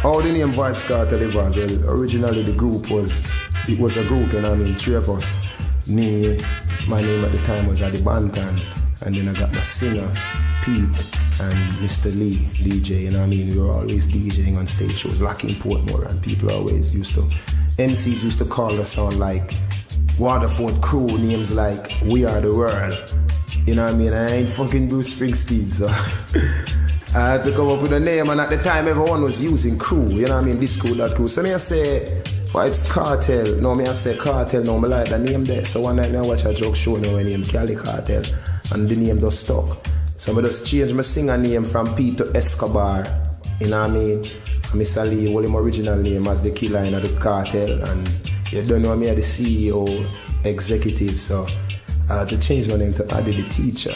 How the name Vybz Kartel evolved? Well, originally the group was a group, you know what I mean, three of us. Me, my name at the time was Adi Bantan, and then I got my singer, Pete, and Mr. Lee, DJ, you know what I mean? We were always DJing on stage shows, like in Portmore, and people always MCs used to call us on like Waterford crew, names like We Are The World. You know what I mean? I ain't fucking Bruce Springsteen, so I had to come up with a name, and at the time everyone was using crew, you know what I mean? This crew, that crew. So me I say Vybz Kartel, no me I say Kartel, no me like the name there. So one night me I watch a joke show now named Cali Kartel, and the name just stuck. So I just changed my singer name from Pete to Escobar, you know what I mean? And Mr. Lee, well, my original name as the killer in the cartel, and you don't know me as the CEO, executive, so I had to change my name to Adi the teacher.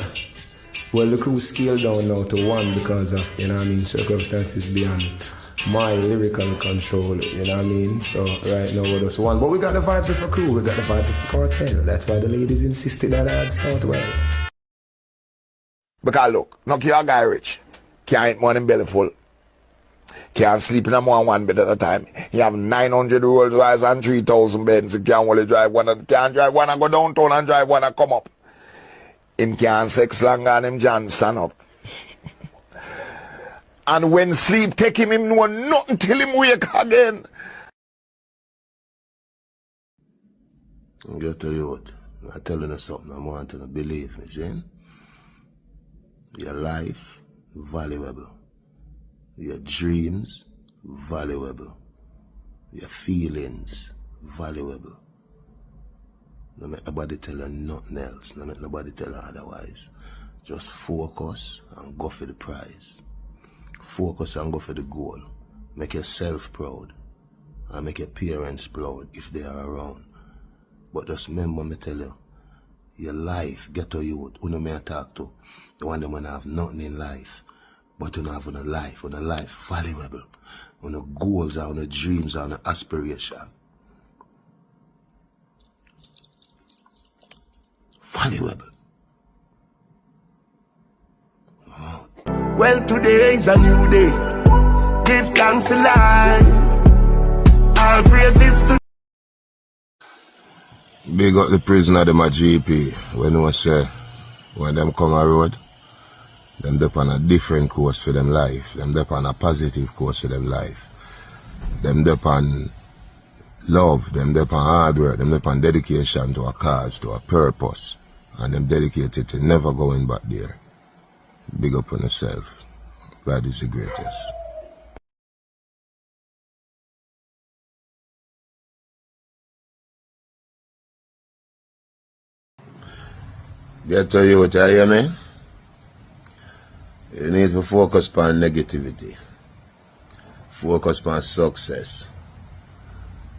Well, the crew scaled down now to one because of, you know what I mean, circumstances beyond my lyrical control, you know what I mean? So right now we're just one. But we got the vibes of a crew, we got the vibes of Kartel. That's why the ladies insisted that I'd start well. Because look, knock your guy rich. Can't eat more than belly full. Can't sleep in a more than one bed at a time. He have 900 Rolls Royce and 3,000 beds. He can't only drive one, can't drive one and go downtown and drive one and come up. Him can't sex longer and him John stand up. And when sleep take him know nothing till him wake again. I'm gonna tell you what, I'm telling you something, I want you to believe me, see? Your life, valuable. Your dreams, valuable. Your feelings, valuable. Don't make nobody tell you nothing else. Don't make nobody tell you otherwise. Just focus and go for the prize. Focus and go for the goal. Make yourself proud. And make your parents proud if they are around. But just remember me tell you, your life, get to youth, who no may talk to. The one that wanna have nothing in life. But you don't have on a life valuable. On the goals, on the dreams, on the aspiration. Valuable. Well, today is a new day. Give thanks to life. All praises to. Big up the prisoner, them a GP. When we say, when them come a road, them dep on a different course for them life. Them dep on a positive course for them life. Them dep on love. Them dep on hard work. Them dep on dedication to a cause, to a purpose. And them dedicated to never going back there. Big up on yourself. God is the greatest. Get to you, what you hear me? You need to focus on negativity. Focus on success.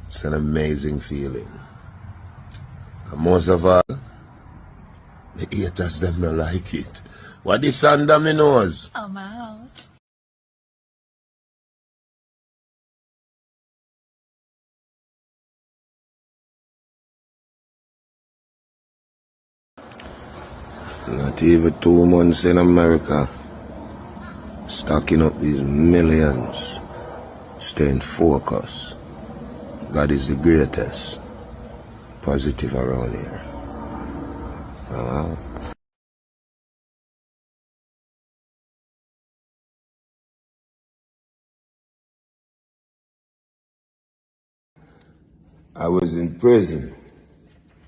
It's an amazing feeling. And most of all, the haters them don't like it. What this under me nose? I'm out. Not even 2 months in America. Stacking up these millions. Staying focused. God is the greatest. Positive around here. I was in prison,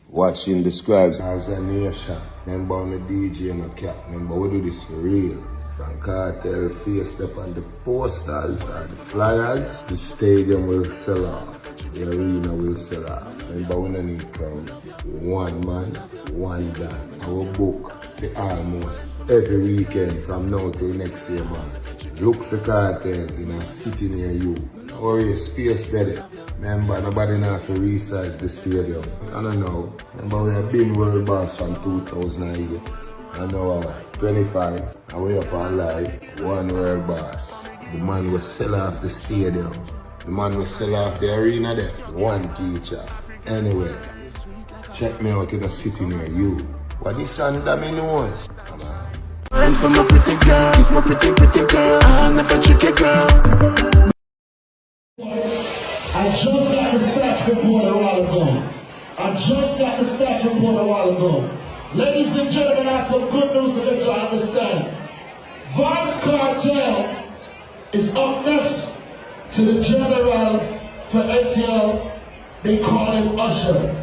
watching the scribes as a nation. Remember on the DJ and the cap. Remember we do this for real. From Kartel faced up on the posters or the flyers, the stadium will sell off. The arena will sell off. Remember we don't need crowd. One man, one band. Our book for almost every weekend from now till next year, man. Look for Kartel in a city near you. Or a space there. Remember, nobody now to resize the stadium. I don't know. Remember, we have been world boss from 2008. I know 25, and we up on live, one world boss. The man will sell off the stadium. The man will sell off the arena there. One teacher. Anyway, check me out in a city near you. What is under me nose? Come on. And for my pretty girl, it's my pretty girl. I'm a chicken girl. just got the stats report a while ago. Ladies and gentlemen, I have some good news to let you understand. Vybz Kartel is up next to the general for ATL. They call him Usher.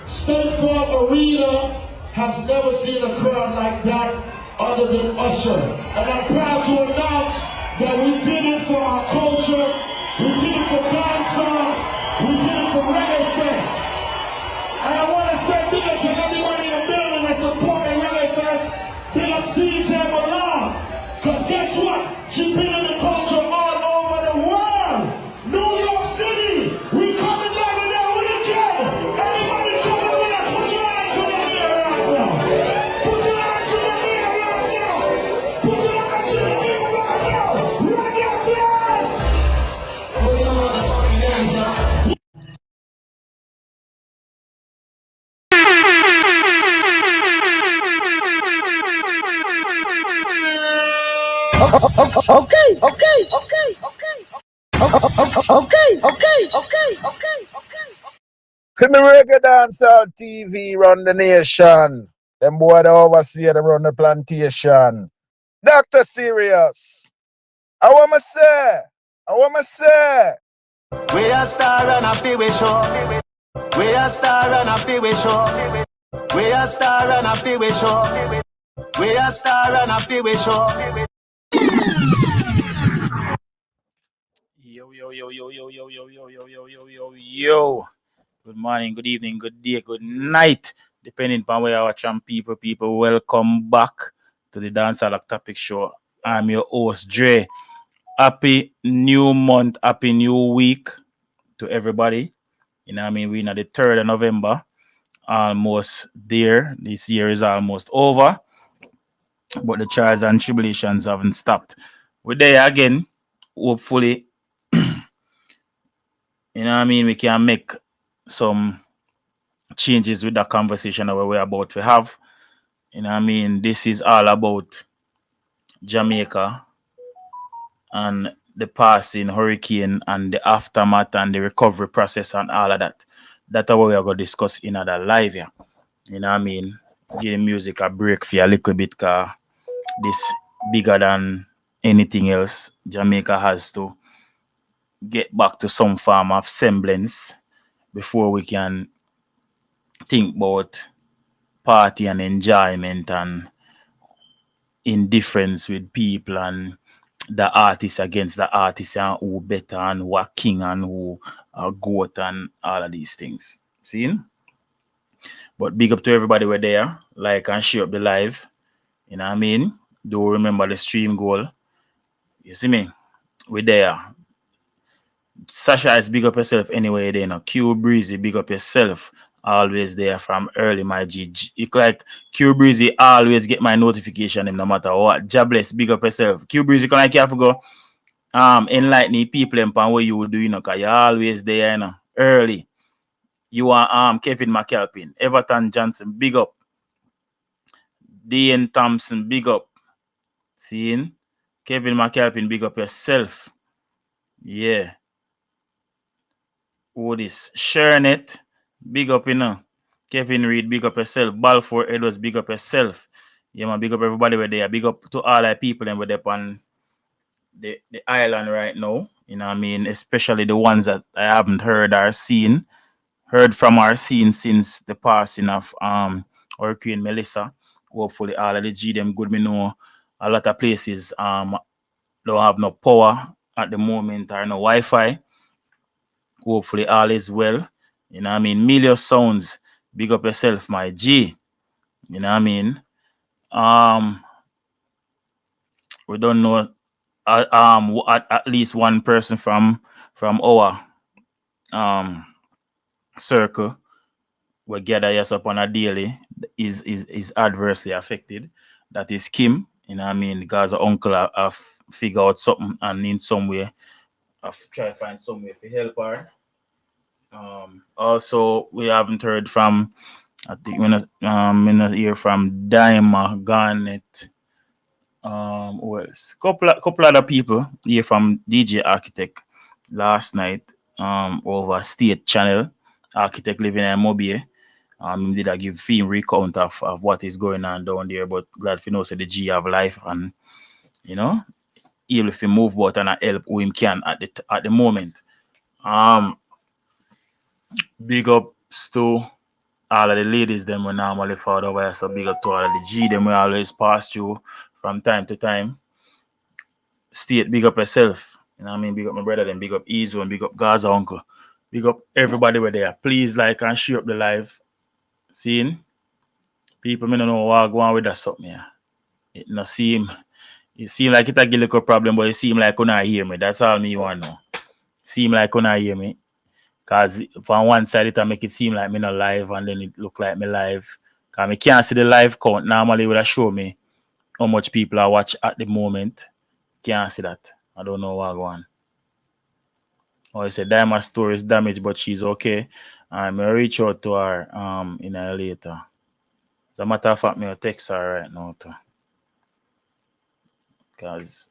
State Farm Arena has never seen a crowd like that other than Usher. And I'm proud to announce that we did it for our culture, we did it for dancehall, we did it for Reggae Fest. And I want to say big up to everybody in the building that's supporting Reggae Fest. Big up CJ Malone. Because guess what? She's been in the culture all over the world. New York City, we coming down with that weekend. Everybody coming with us. Put your hands in the air right now. Put your hands in the air right now. Put your hands in the air right now. Reggae Fest. Put your motherfucking hands up. See me reggae dancehall TV run the nation. Them boy the overseer them run the plantation. Dr. Serious. I want to say. We a star and a feel we show. We a star and a feel we show. We a star and a feel we show. We a star and a feel we show. Yo. Good morning, good evening, good day, good night. Depending on where our people, welcome back to the Dancehall Topic Show. I'm your host, Dre. Happy new month, happy new week to everybody. You know what I mean? We're in the 3rd of November. Almost there. This year is almost over. But the trials and tribulations haven't stopped. We're there again. Hopefully, you know what I mean? We can make some changes with that conversation that we're about to have. You know what I mean? This is all about Jamaica and the passing hurricane and the aftermath and the recovery process and all of that. That's what we are going to discuss in other live here. You know what I mean? Give music a break for a little bit because this bigger than anything else. Jamaica has to get back to some form of semblance before we can think about party and enjoyment and indifference with people and the artist against the artist and who better and who are king and who are goat and all of these things. See? But big up to everybody we're there. Like and share up the live. You know what I mean? Do remember the stream goal. You see me? We're there. Sasha is big up yourself anyway, then. Q Breezy, big up yourself. Always there from early, my G. It's like Q Breezy always get my notification no matter what. Jobless, big up yourself. Q Breezy, can I care for go? Enlighten people and what you will do, you know, because you're always there, you know, early. You are Kevin McAlpin, Everton Johnson, big up. Dean Thompson, big up. Seeing? Kevin McAlpin, big up yourself. Yeah. Who this? Shernet, big up, you know. Kevin Reed, big up yourself. Balfour Edwards, big up yourself. Yeah, man, big up everybody where they are. Big up to all the people and we're up on the island right now. You know what I mean? Especially the ones that I haven't heard or seen. Heard from or seen since the passing of Hurricane Melissa. Hopefully all of the G them good. Me know a lot of places don't have no power at the moment or no Wi-Fi. Hopefully all is well. You know what I mean? Million Sounds, big up yourself, my G. You know what I mean? We don't know at least one person from our circle we gather us up on a daily is adversely affected. That is Kim. You know what I mean? Because her uncle have figured out something and in some way have try to find some way to help her. Also, we haven't heard from, I think we're not hear from Daima, Garnet, who else? Couple other people here from DJ Architect last night. over state channel, Architect Living in Mobile. Did I give him recount of what is going on down there, but glad for know say the G have life and you know, able to move about and help who him can at the moment. Big ups to all of the ladies them we normally follow over, so big up to all of the G them we always pass through from time to time. State, big up yourself. You know what I mean? Big up my brother, then big up Ezo and big up Gaza uncle. Big up everybody were there. Please like and share up the live. Seeing people me don't know what go on with that something. Yeah. It seem like it a little problem, but it seem like you not hear me. That's all me want to know. Seem like you not hear me. Cause on one side it make it seem like me not live and then it look like me live. Cause me can't see the live count. Normally it would show me how much people are watch at the moment. Can't see that. I don't know what going on. Oh, I said Diamond store is damaged, but she's okay. I'm gonna reach out to her in a later. As a matter of fact, me will text her right now too. Cause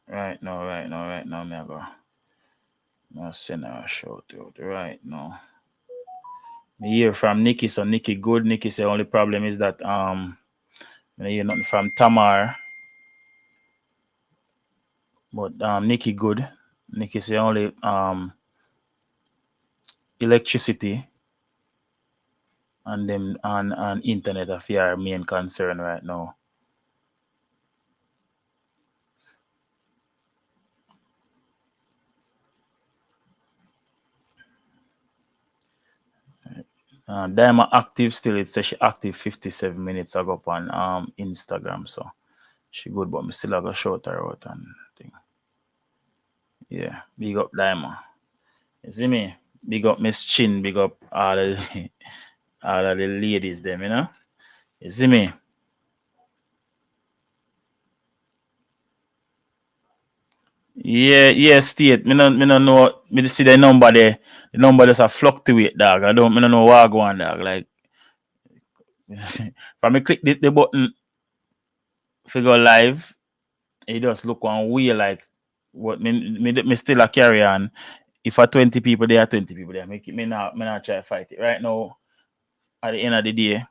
right now, me I go. I'll send her a shout out right now. Me hear from Nikki, so Nikki good. Nikki say only problem is that I hear nothing from Tamar. But Nikki good. Nikki say only electricity and them and internet are your main concern right now. Diamond active still. It says she active 57 minutes ago on Instagram, so she good, but me still have a shout her out and thing. Yeah, big up Diamond. You see me? Big up Miss Chin, big up all of the ladies them, you know? You see me? Yeah, state. Me no know. Me see the number there. The number just a fluctuate, dog. Me don't know what go on, dog. Like, when me click the button, figure live, it just look one way like what me still a carry on. If a 20 people there, 20 people there. Me not try to fight it. Right now, at the end of the day,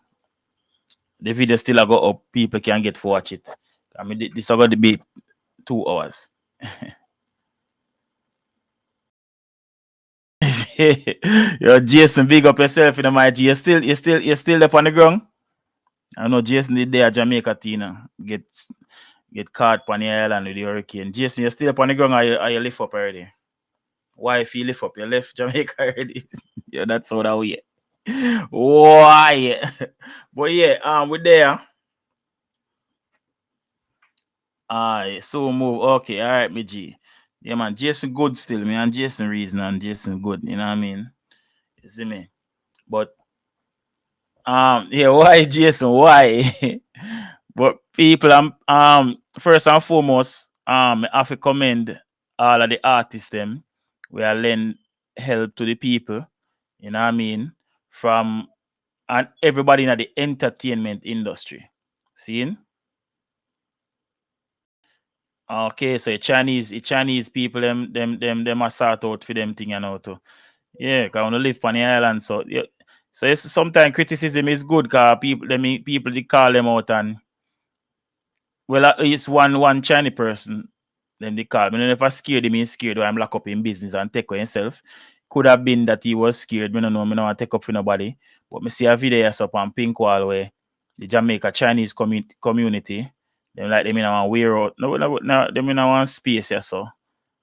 the video still a go up. People can get to watch it. I mean, this is going to be 2 hours. Yo, Jason, big up yourself in my G. You still up on the ground? I know Jason did there Jamaica Tina get caught on the island with the hurricane. Jason, you still up on the ground or you lift up already? Why if you lift up? You left Jamaica already. Yeah, that's what I wear. Why? But yeah, we're there. So move. Okay, all right, me G. Yeah, man. Jason good still, me and Jason reason and Jason good. You know what I mean? You see me? But yeah, why Jason? Why? But people, first and foremost, I have to commend all of the artists them we are lend help to the people. You know what I mean? From and everybody in the entertainment industry. Seeing? Okay, so Chinese people them are sort out for them thing and how to. Yeah, cause I live on the island, so yeah. So it's, sometimes criticism is good cause people they call them out and well it's one Chinese person then they call me. And if I scared him, he's scared or I'm locked up in business and take for himself. Could have been that he was scared. Me don't want to take up for nobody. But me see a video up on Pink Wall where the Jamaica Chinese community, them like them in a wear out. No, them in a one space here, so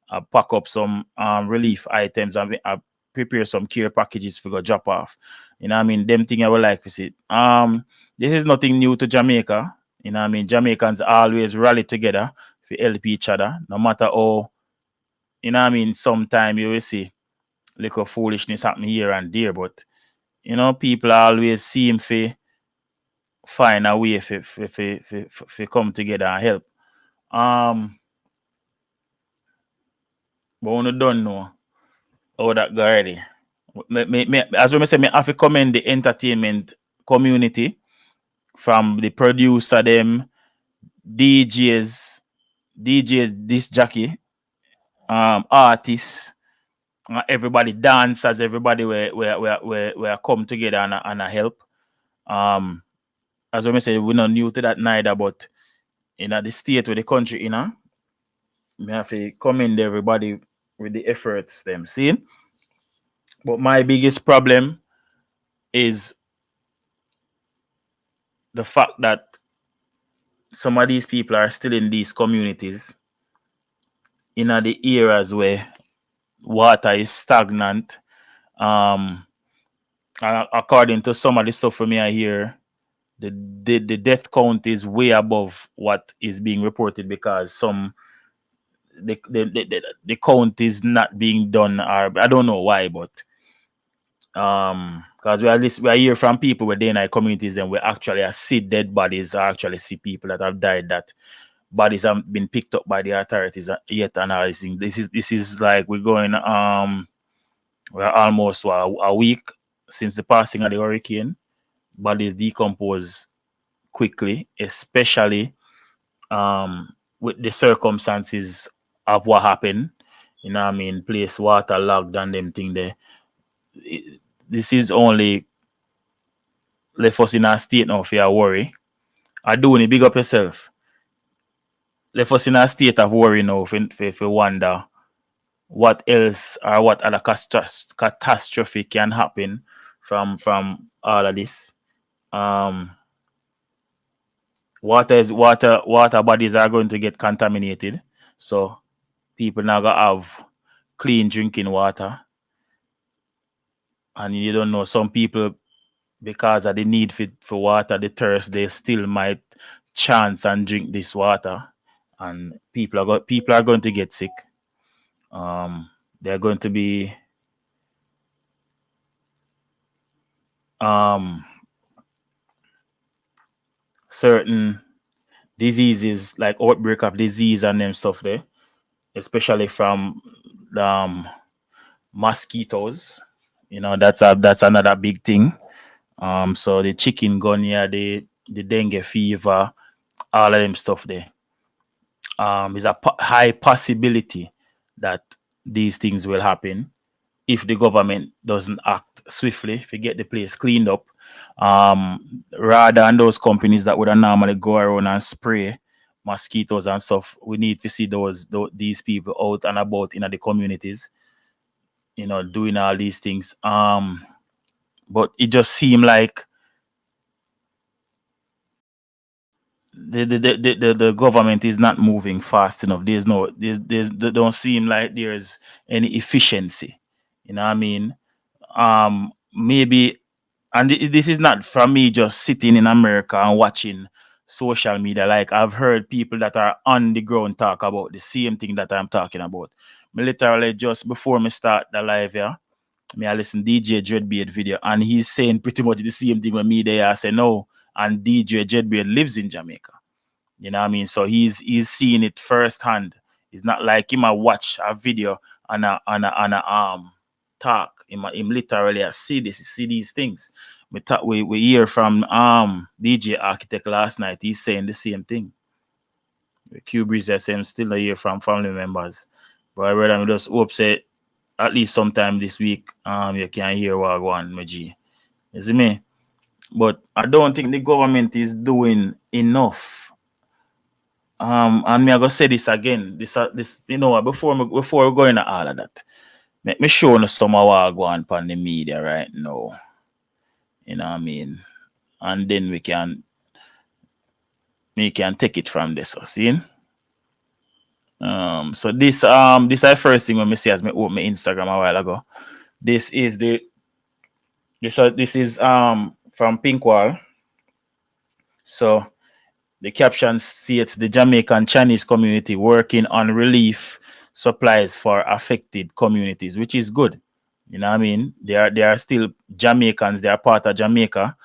I pack up some relief items and I prepare some care packages for go drop off. You know what I mean? Them thing I would like to see. This is nothing new to Jamaica. You know what I mean? Jamaicans always rally together to help each other, no matter how, you know what I mean? Sometimes you will see little foolishness happen here and there, but you know, people always seem to find a way to come together and help. But we don't know how that go already. As we say, I have to commend the entertainment community from the producer them, DJs, DJs, disc jockey, artists, everybody dancers, everybody where come together and help. As we say, we're not new to that neither, but in the state where the country we have to commend everybody with the efforts them see. But my biggest problem is the fact that some of these people are still in these communities in the areas where water is stagnant. According to some of the stuff from me I hear, the death count is way above what is being reported because the count is not being done, or I don't know why, but because we are hear from people within our communities and we actually see dead bodies, or actually see people that have died, that bodies haven't been picked up by the authorities yet. And I think this is like we're almost a week since the passing of the hurricane. Bodies decompose quickly, especially with the circumstances of what happened. You know what I mean? Place water logged and them thing there. This is only left us in a state now for your worry. I do need big up yourself. Left us in a state of worry now for wonder what else or what other catastrophe can happen from all of this. Water bodies are going to get contaminated, so people now gonna have clean drinking water. And you don't know, some people, because of the need for water, the thirst, they still might chance and drink this water, and people are going to get sick. They're going to be certain diseases, like outbreak of disease and them stuff there, especially from mosquitoes. You know, that's another big thing. So the chikungunya, the dengue fever, all of them stuff there. Is a high possibility that these things will happen if the government doesn't act swiftly to get the place cleaned up. Rather than those companies that would normally go around and spray mosquitoes and stuff, we need to see these people out and about in the communities, you know, doing all these things. But it just seemed like the government is not moving fast enough. They don't seem like there's any efficiency. You know what I mean? Maybe, and this is not from me just sitting in America and watching social media. Like, I've heard people that are on the ground talk about the same thing that I'm talking about. Me literally just before me start the live here, I listen DJ Dreadbeard video, and he's saying pretty much the same thing with me there. I say no, and DJ Dreadbeard lives in Jamaica. You know what I mean? So he's seeing it firsthand. It's not like him watch a video and talk. Him literally see these things. We hear from DJ Architect last night. He's saying the same thing. Q Breeze SM still a hear from family members. But I read, I just hope say at least sometime this week you can hear what one my G. You see me? But I don't think the government is doing enough. And me I go say this again. This you know, before we go into all of that, make me show you some of what go on the media right now. You know what I mean? And then we can take it from this. See? So this is the first thing when me see as me open my Instagram a while ago. This is from Pinkwall. So the caption states the Jamaican Chinese community working on relief supplies for affected communities, which is good. You know what I mean? They are still Jamaicans. They are part of Jamaica.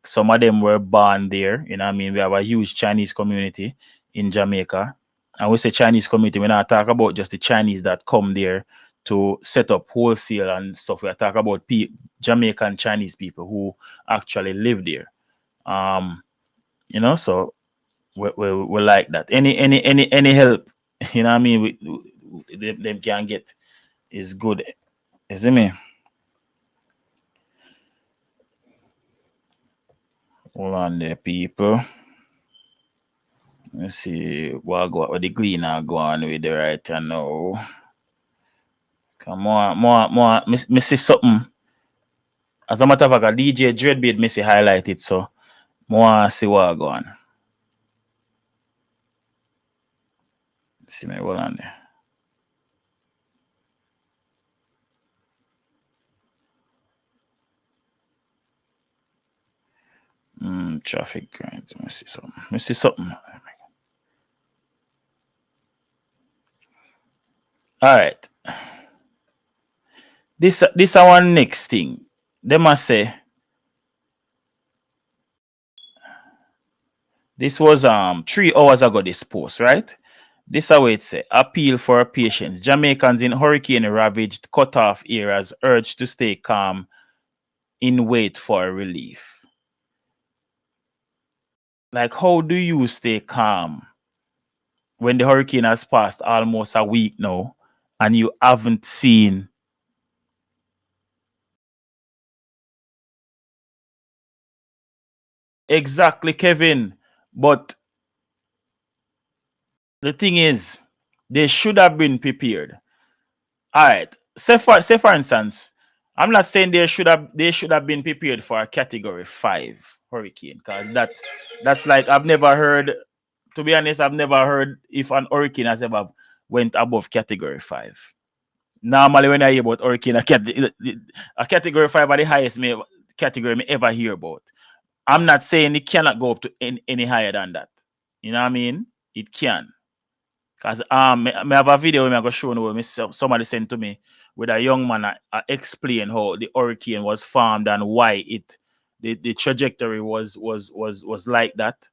Some of them were born there. You know what I mean? We have a huge Chinese community in Jamaica. And we say Chinese community, we're not talking about just the Chinese that come there to set up wholesale and stuff. We're talking about Jamaican Chinese people who actually live there. You know, so we like that. Any help You know what I mean? Them can get is good. You see me? Hold on there, people. Let's see what the cleaner go on with the right now. Come on, more. Me see something. As a matter of fact, DJ Dreadbeard me see highlighted, so more see what go on. See me, hold on there. Traffic grinds. Let me see something. Let me see something. All right. This our next thing. They must say this was 3 hours ago. This post, right? This is how it say. Appeal for patience. Jamaicans in hurricane ravaged cut off areas urged to stay calm in wait for relief. Like, how do you stay calm when the hurricane has passed almost a week now and you haven't seen exactly, Kevin? But the thing is, they should have been prepared. All right. Say for instance, I'm not saying they should have been prepared for a category 5 hurricane, because that's like, I've never heard, to be honest, I've never heard if an hurricane has ever went above category 5. Normally when I hear about hurricane, a category 5 are the highest category me ever hear about. I'm not saying it cannot go up to any higher than that. You know what I mean? It can. Because me have a video where I go show you where somebody sent to me with a young man explain how the hurricane was formed and why the trajectory was like that,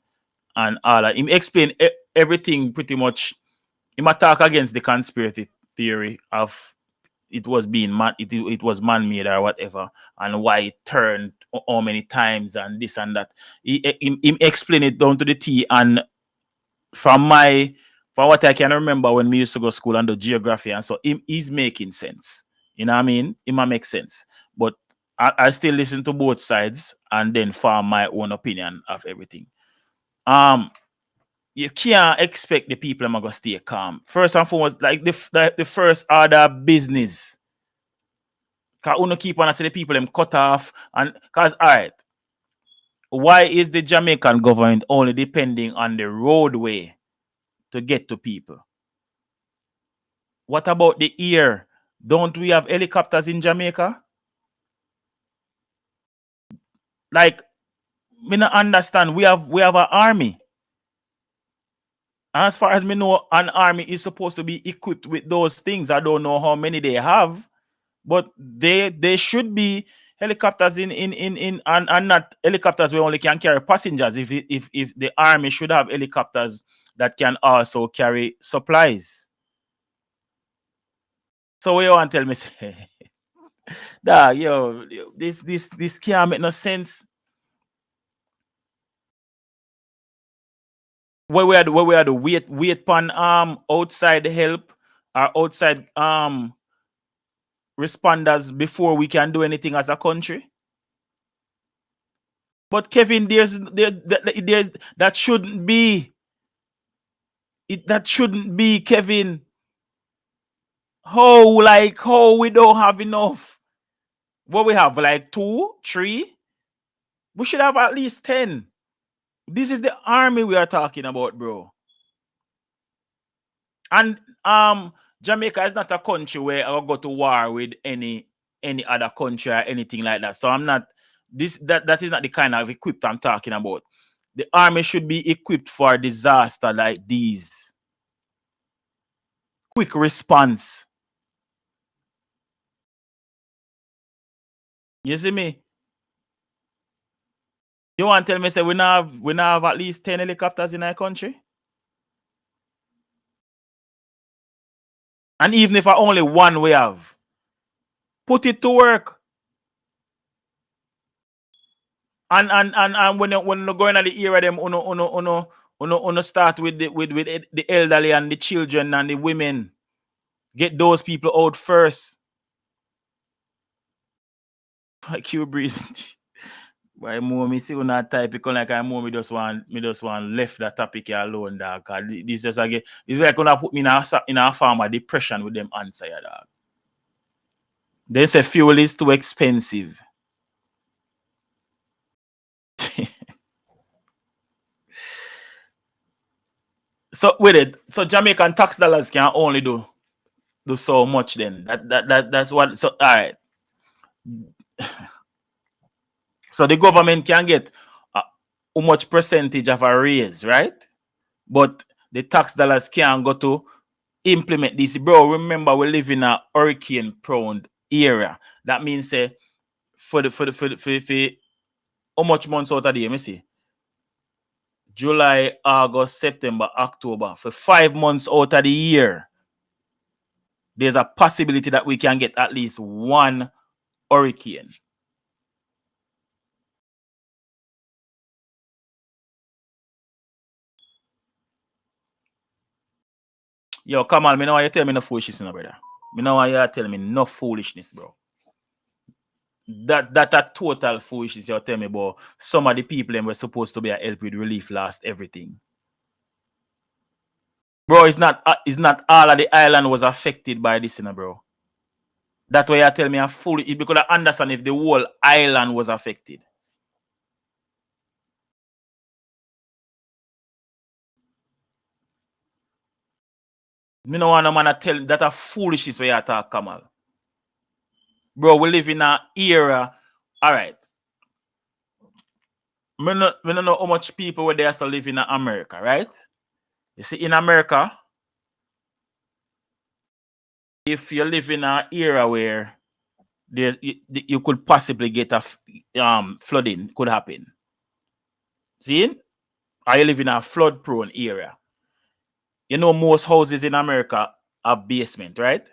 and all that. He explained everything pretty much. He might talk against the conspiracy theory of it was being it was man-made or whatever, and why it turned how many times and this and that. He explained it down to the T, and from what I can remember when we used to go to school and do geography, and so he's making sense. You know what I mean? It might make sense. But I still listen to both sides and then form my own opinion of everything. You can't expect the people are gonna stay calm. First and foremost, like the first order of business. Cause uno keep on say the people them cut off, and cause all right. Why is the Jamaican government only depending on the roadway to get to people? What about the air? Don't we have helicopters in Jamaica? Like, me not understand. We have an army. And as far as me know, an army is supposed to be equipped with those things. I don't know how many they have, but they should be helicopters in and not helicopters where only can carry passengers. If the army should have helicopters that can also carry supplies. So what you want to tell me? Say, this can't make no sense. Where we are the wait pan outside help or outside responders before we can do anything as a country. But Kevin, that shouldn't be. That shouldn't be, Kevin. How we don't have enough? What we have, like 2, 3? We should have at least 10. This is the army we are talking about, bro. And Jamaica is not a country where I'll go to war with any other country or anything like that. So I'm not that is not the kind of equipped I'm talking about. The army should be equipped for a disaster like these. Quick response. You see me? You want to tell me say we now have at least 10 helicopters in our country? And even if I only one we have, put it to work. And when you go in the area them uno Uno start with the elderly and the children and the women. Get those people out first. Q Breeze. Why more me see una type because like I more me just want left that topic here alone, dog. Cause this just again, it's like gonna put me in a form of depression with them answer, dog. They say fuel is too expensive. So with it, so Jamaican tax dollars can only do so much then. That's what. So all right. So the government can get how much percentage of a raise, right? But the tax dollars can't go to implement this. Bro, remember we live in a hurricane prone area. That means for how much months out of the year? Let me see. July, August, September, October. For 5 months out of the year, there's a possibility that we can get at least one hurricane. Yo, come on, me know why you tell me no foolishness, no, brother. Me know why you tell me no foolishness, bro. That a total foolishness you tell me about. Some of the people them were supposed to be a help with relief lost everything. Bro, it's not all of the island was affected by this, you know, bro. That's why you tell me a fool because I understand if the whole island was affected. Me no want no man to tell that a foolishness where you talk, Kamal. Bro, we live in an era. All right. Me no know how much people were there to live in America, right? You see, in America, if you live in an era where you could possibly get a flooding could happen. See? Or you live in a flood-prone area. You know most houses in America have basement, right?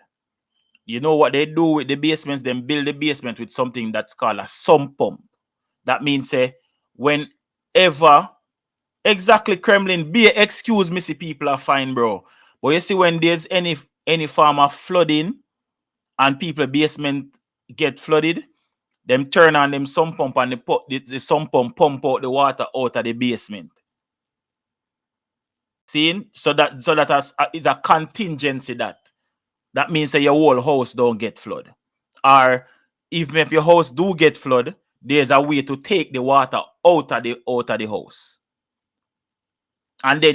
You know what they do with the basements? They build the basement with something that's called a sump pump. That means whenever exactly Kremlin, excuse me, see people are fine, bro. But you see when there's any form of flooding and people basement get flooded, them turn on them sump pump and the sump pump out the water out of the basement. See? So that is a contingency that means that your whole house don't get flood. Or even if your house do get flood, there's a way to take the water out of the house. And then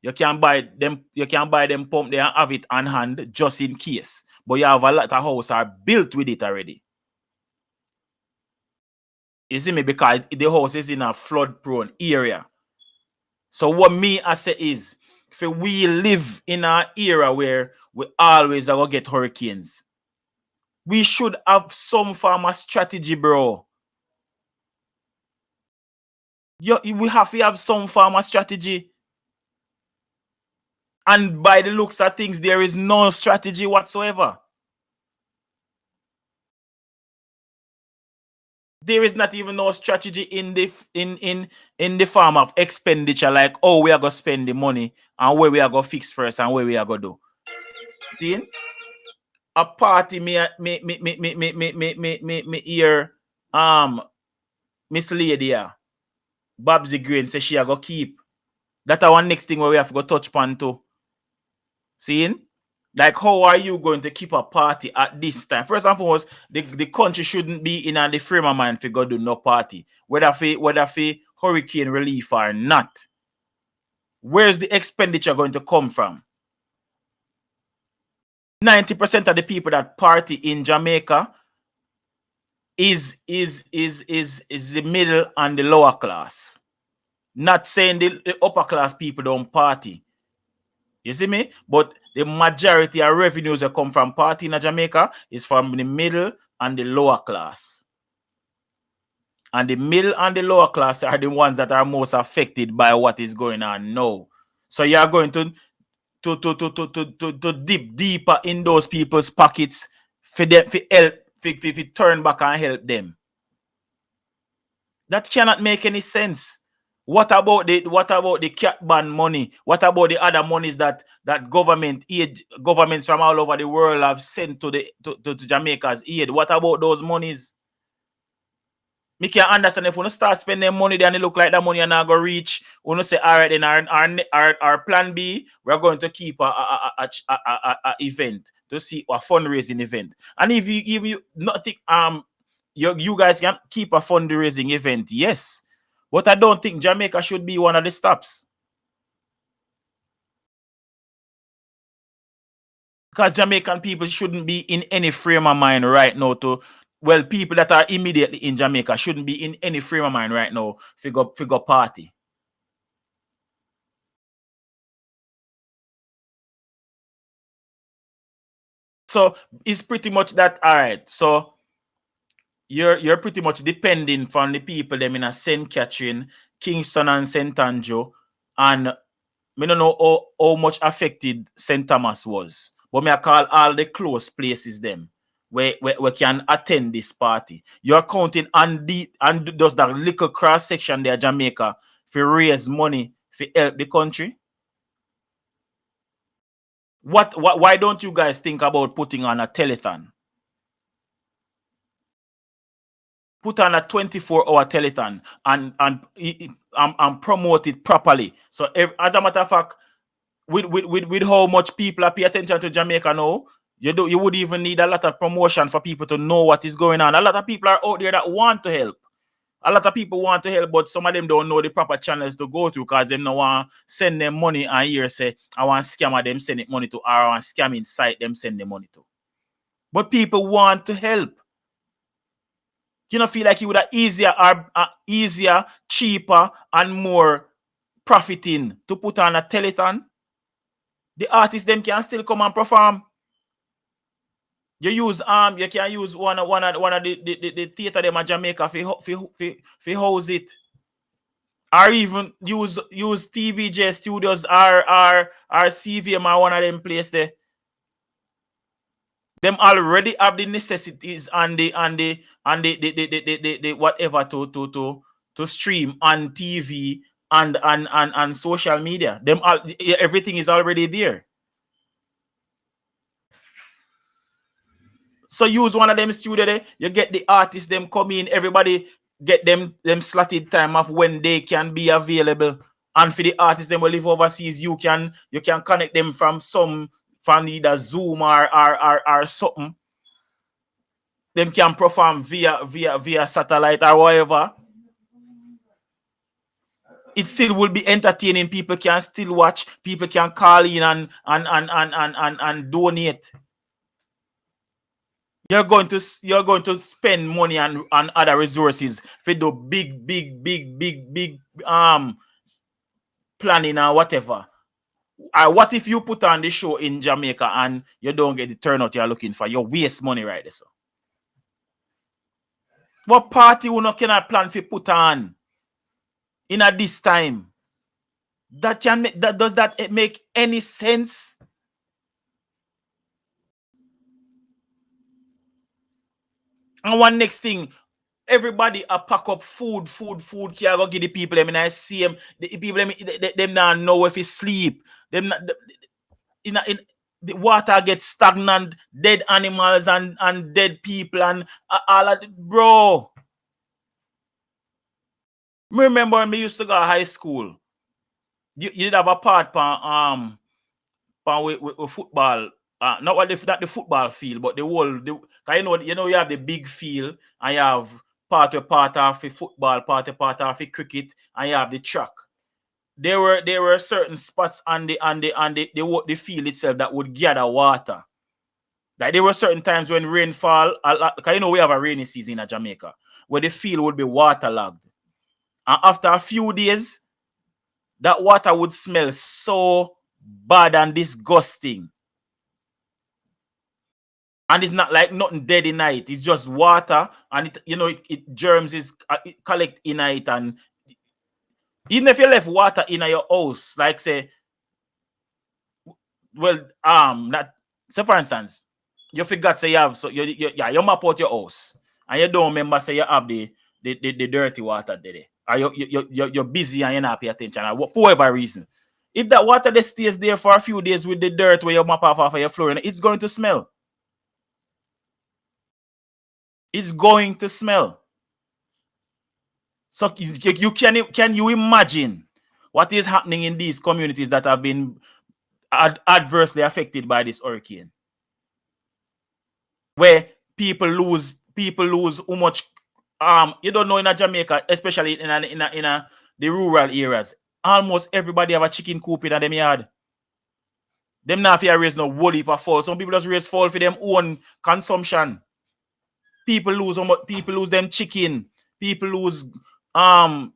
you can buy them pump there and have it on hand just in case. But you have a lot of houses are built with it already. You see me? Because the house is in a flood prone area. So what me I say is, if we live in an era where we always are gonna get hurricanes, we should have some form of strategy, bro. We have to have some form of strategy. And by the looks of things, there is no strategy whatsoever. There is not even no strategy in the form of expenditure, like, oh, we are gonna spend the money and where we are gonna fix first and where we are gonna do. See? A party me here Miss Lady here. Vybz Kartel say she are gonna keep. That's our next thing where we have to go touch upon too. Seeing? Like, how are you going to keep a party at this time? First and foremost, the country shouldn't be in the frame of mind for go do no party, whether for hurricane relief or not. Where's the expenditure going to come from? 90% of the people that party in Jamaica is the middle and the lower class. Not saying the upper class people don't party. You see me? But the majority of revenues that come from party in Jamaica is from the middle and the lower class. And the middle and the lower class are the ones that are most affected by what is going on now. So you are going to dip deeper in those people's pockets for them for help, for turn back and help them. That cannot make any sense. What about the cat ban money? What about the other monies that governments from all over the world have sent to Jamaica's aid? What about those monies? Me can't understand if we don't start spending money, then it look like that money are not going to reach. We don't say, all right, then our plan B, we're going to keep a event to see a fundraising event. And if you not think you guys can keep a fundraising event, yes. But I don't think Jamaica should be one of the stops. Because Jamaican people shouldn't be in any frame of mind right now people that are immediately in Jamaica shouldn't be in any frame of mind right now figure party. So it's pretty much that, all right. So you're pretty much depending from the people them in a St. Catherine, Kingston and St. Andrew, and I don't know how much affected St. Thomas was. But I call all the close places them where we can attend this party. You're counting on does that little cross section there, Jamaica, for raise money for help the country. Why don't you guys think about putting on a telethon? Put on a 24-hour telethon and promote it properly. So as a matter of fact, with how much people pay attention to Jamaica now, you would even need a lot of promotion for people to know what is going on. A lot of people are out there that want to help. A lot of people want to help, but some of them don't know the proper channels to go to because they don't want to send them money and here say, I want scammer them send it money to, or I want scamming site them send the money to. But people want to help. You don't feel like it would have easier, cheaper, and more profiting to put on a telethon? The artists them can still come and perform. You can use one of the theater them in Jamaica for house it. Or even use TVJ Studios or CVM or one of them place there. Them already have the necessities and the whatever to stream on TV and social media. Everything is already there. So use one of them studio there. You get the artists them come in. Everybody get them slotted time of when they can be available. And for the artists them will live overseas, you can connect them from either Zoom or something. Them can perform via satellite or whatever. It still will be entertaining. People can still watch. People can call in and donate. You're going to spend money on other resources for the big planning or whatever. What if you put on the show in Jamaica and you don't get the turnout you're looking for? You waste money right there. So. What party you not cannot plan for put on in at this time? Does that make any sense? And one next thing, everybody pack up food. Can go give the people them, and I see them. The people them now know if he sleep. Them in the water gets stagnant, dead animals and dead people and all of bro. Remember when we used to go to high school? You did have a part with football. Not the football field, but the whole. You have the big field, and you have part of the football, part of the cricket, and you have the track. There were certain spots on the field itself that would gather water. Like there were certain times when rainfall, because we have a rainy season in Jamaica, where the field would be waterlogged. And after a few days, that water would smell so bad and disgusting. And it's not like nothing dead in it. It's just water, and it germs is collect in it. And even if you left water in your house, like say, not so for instance, you forgot say you have you map out your house and you don't remember say you have the dirty water there. or you're busy and you're not paying attention, or for whatever reason. If that water that stays there for a few days with the dirt where you mop off of your floor, it's going to smell. It's going to smell. So can you imagine what is happening in these communities that have been adversely affected by this hurricane? Where people lose how much you don't know in Jamaica, especially in the rural areas. Almost everybody have a chicken coop in them yard. Them not fear raise no whole heap of fowl. Some people just raise fowl for them own consumption. People lose them chicken. People lose cow,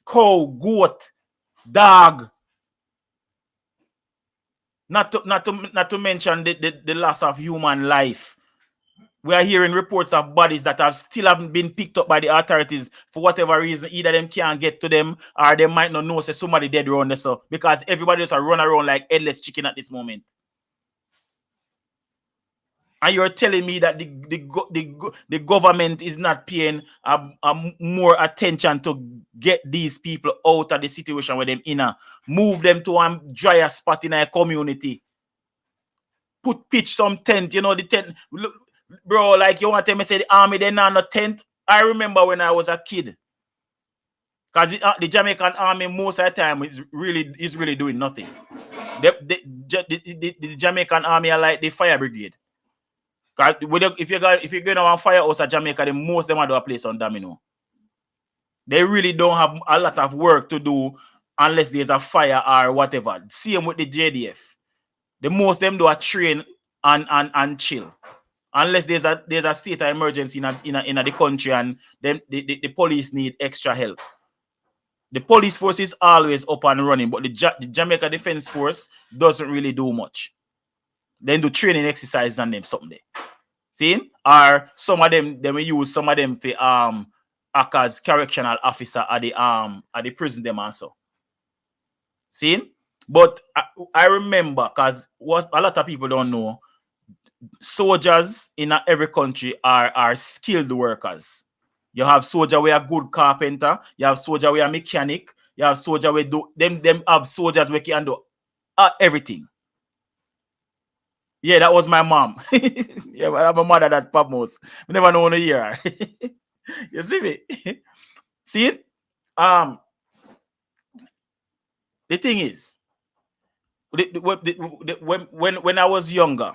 goat, dog. Not to mention the loss of human life. We are hearing reports of bodies that haven't been picked up by the authorities for whatever reason. Either them can't get to them or they might not know say somebody dead around there. So because everybody just run around like headless chicken at this moment. And you're telling me that the government is not paying more attention to get these people out of the situation where them in, move them to a drier spot in a community, pitch some tent, the tent. Look, bro, like you want to tell me say the army they not no tent? I remember when I was a kid, because the Jamaican army most of the time is really doing nothing. The Jamaican army are like the fire brigade. If you're going on fire house at Jamaica, the most of them are do a place on domino. They really don't have a lot of work to do unless there's a fire or whatever. Same with the JDF. The most of them do a train and chill. Unless there's a state of emergency in the country and then the police need extra help. The police force is always up and running, but the Jamaica Defense Force doesn't really do much. Then do training exercise and them something there. See? Or some of them, they will use some of them for act as correctional officer at the prison them also. See? But I remember, because what a lot of people don't know, soldiers in every country are skilled workers. You have soldier where a good carpenter, you have soldier where a mechanic, you have soldier where them have soldiers where can do everything. Yeah, that was my mom. Yeah, but I have a mother that pop most. We never know to hear her. You see me? See it? The thing is, when I was younger,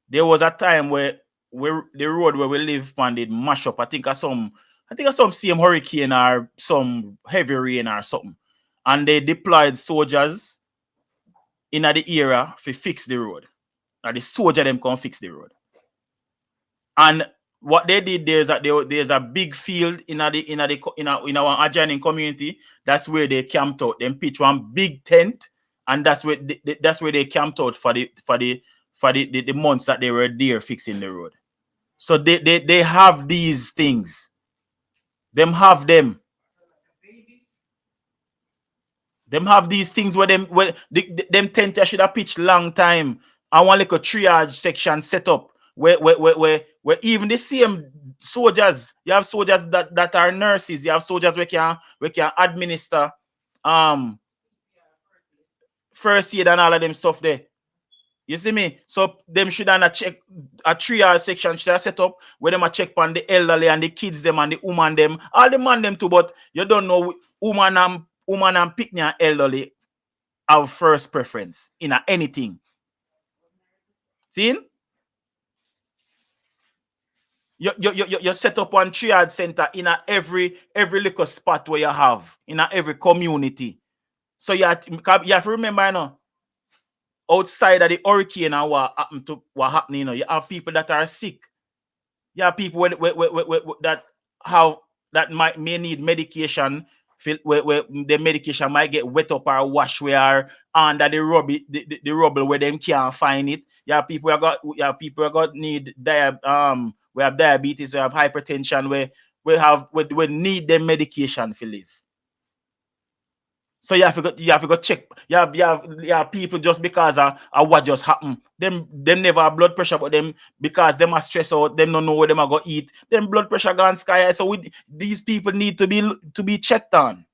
there was a time where the road where we live on did mash up. I think of some same hurricane or some heavy rain or something, and they deployed soldiers in the area to fix the road. And the soldier them come fix the road. And what they did there's a big field in our adjoining community. That's where they camped out. Them pitch one big tent, and that's where they camped out for the months that they were there fixing the road. So they have these things. Them have these things where them tent should have pitched long time. I want like a triage section set up where even the same soldiers, you have soldiers that are nurses, you have soldiers where can administer first aid and all of them stuff there. You see me? So them should have check a triage section should have set up where them a check on the elderly and the kids them and the woman them, all the man them too, but you don't know woman and picnic and elderly have first preference in anything. See? You set up one triage center in every little spot where you have in every community. So you have to remember, outside of the hurricane and what happening, you have people that are sick. You have people that may need medication. Where the medication might get wet up or wash where under the rubble where them can't find it. You have people who got need we have diabetes, we have hypertension, we need them medication to live. So you have to go check. You have people just because of what just happened. Them never have blood pressure, but them because them are stressed out, them don't know where them are going to eat. Them blood pressure gone sky high. So these people need to be checked on.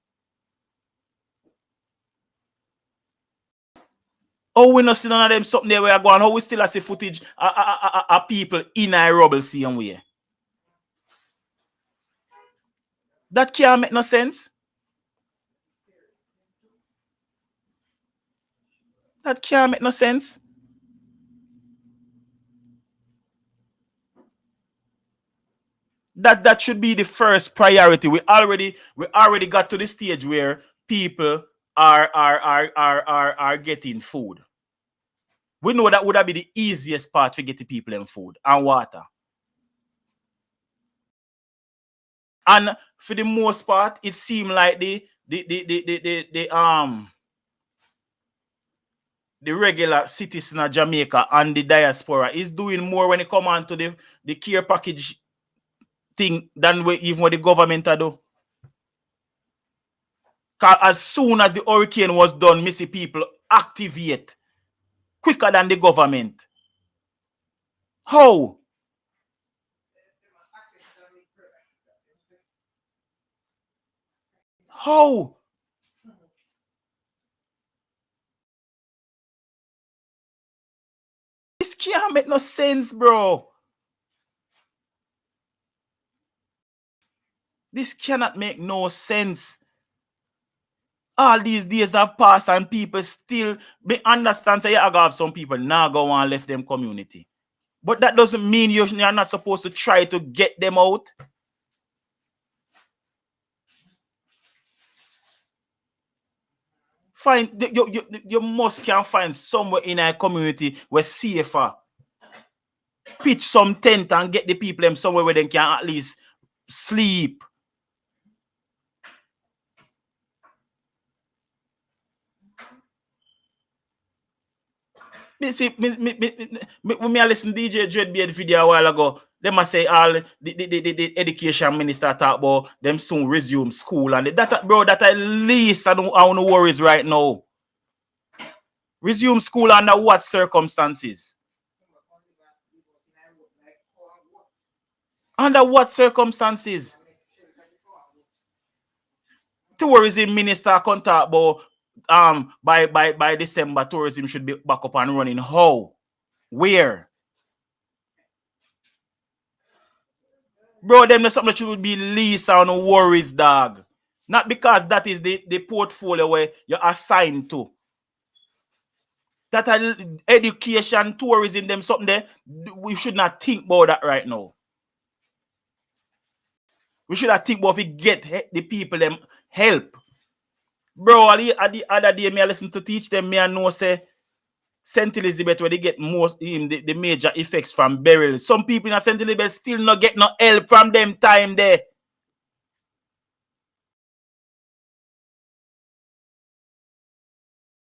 Oh, we not see none of them something there where going. How we still see footage of people in a rubble same way. That can't make no sense. That can't make no sense. That should be the first priority. We already got to the stage where people are getting food. We know that would have be the easiest part to get the people them food and water. And for the most part, it seemed like the regular citizen of Jamaica and the diaspora is doing more when it come on to the care package thing than even what the government do. Because as soon as the hurricane was done, missy people activate quicker than the government. How? How? This can't make no sense, bro. This cannot make no sense. All these days have passed and people still be understand say I have some people now go and left them community. But that doesn't mean you're not supposed to try to get them out. You must can find somewhere in a community where safer. Pitch some tent and get the people them somewhere where they can at least sleep. Me listen DJ Dreadbeard video a while ago. They must say all the education minister talk about them soon resume school and that bro, that at least I don't no worries right now. Resume school under what circumstances? Under what circumstances? Tourism minister can talk about by December tourism should be back up and running. How? Where? Bro, them something that should be least on worries, dog. Not because that is the portfolio where you're assigned to. That education, tourism, them something there. We should not think about that right now. We should have think about if we get the people them help. Bro, the other day me I listen to teach them, me I know say St. Elizabeth where they get most the major effects from burial. Some people in St. Elizabeth still not get no help from them time there.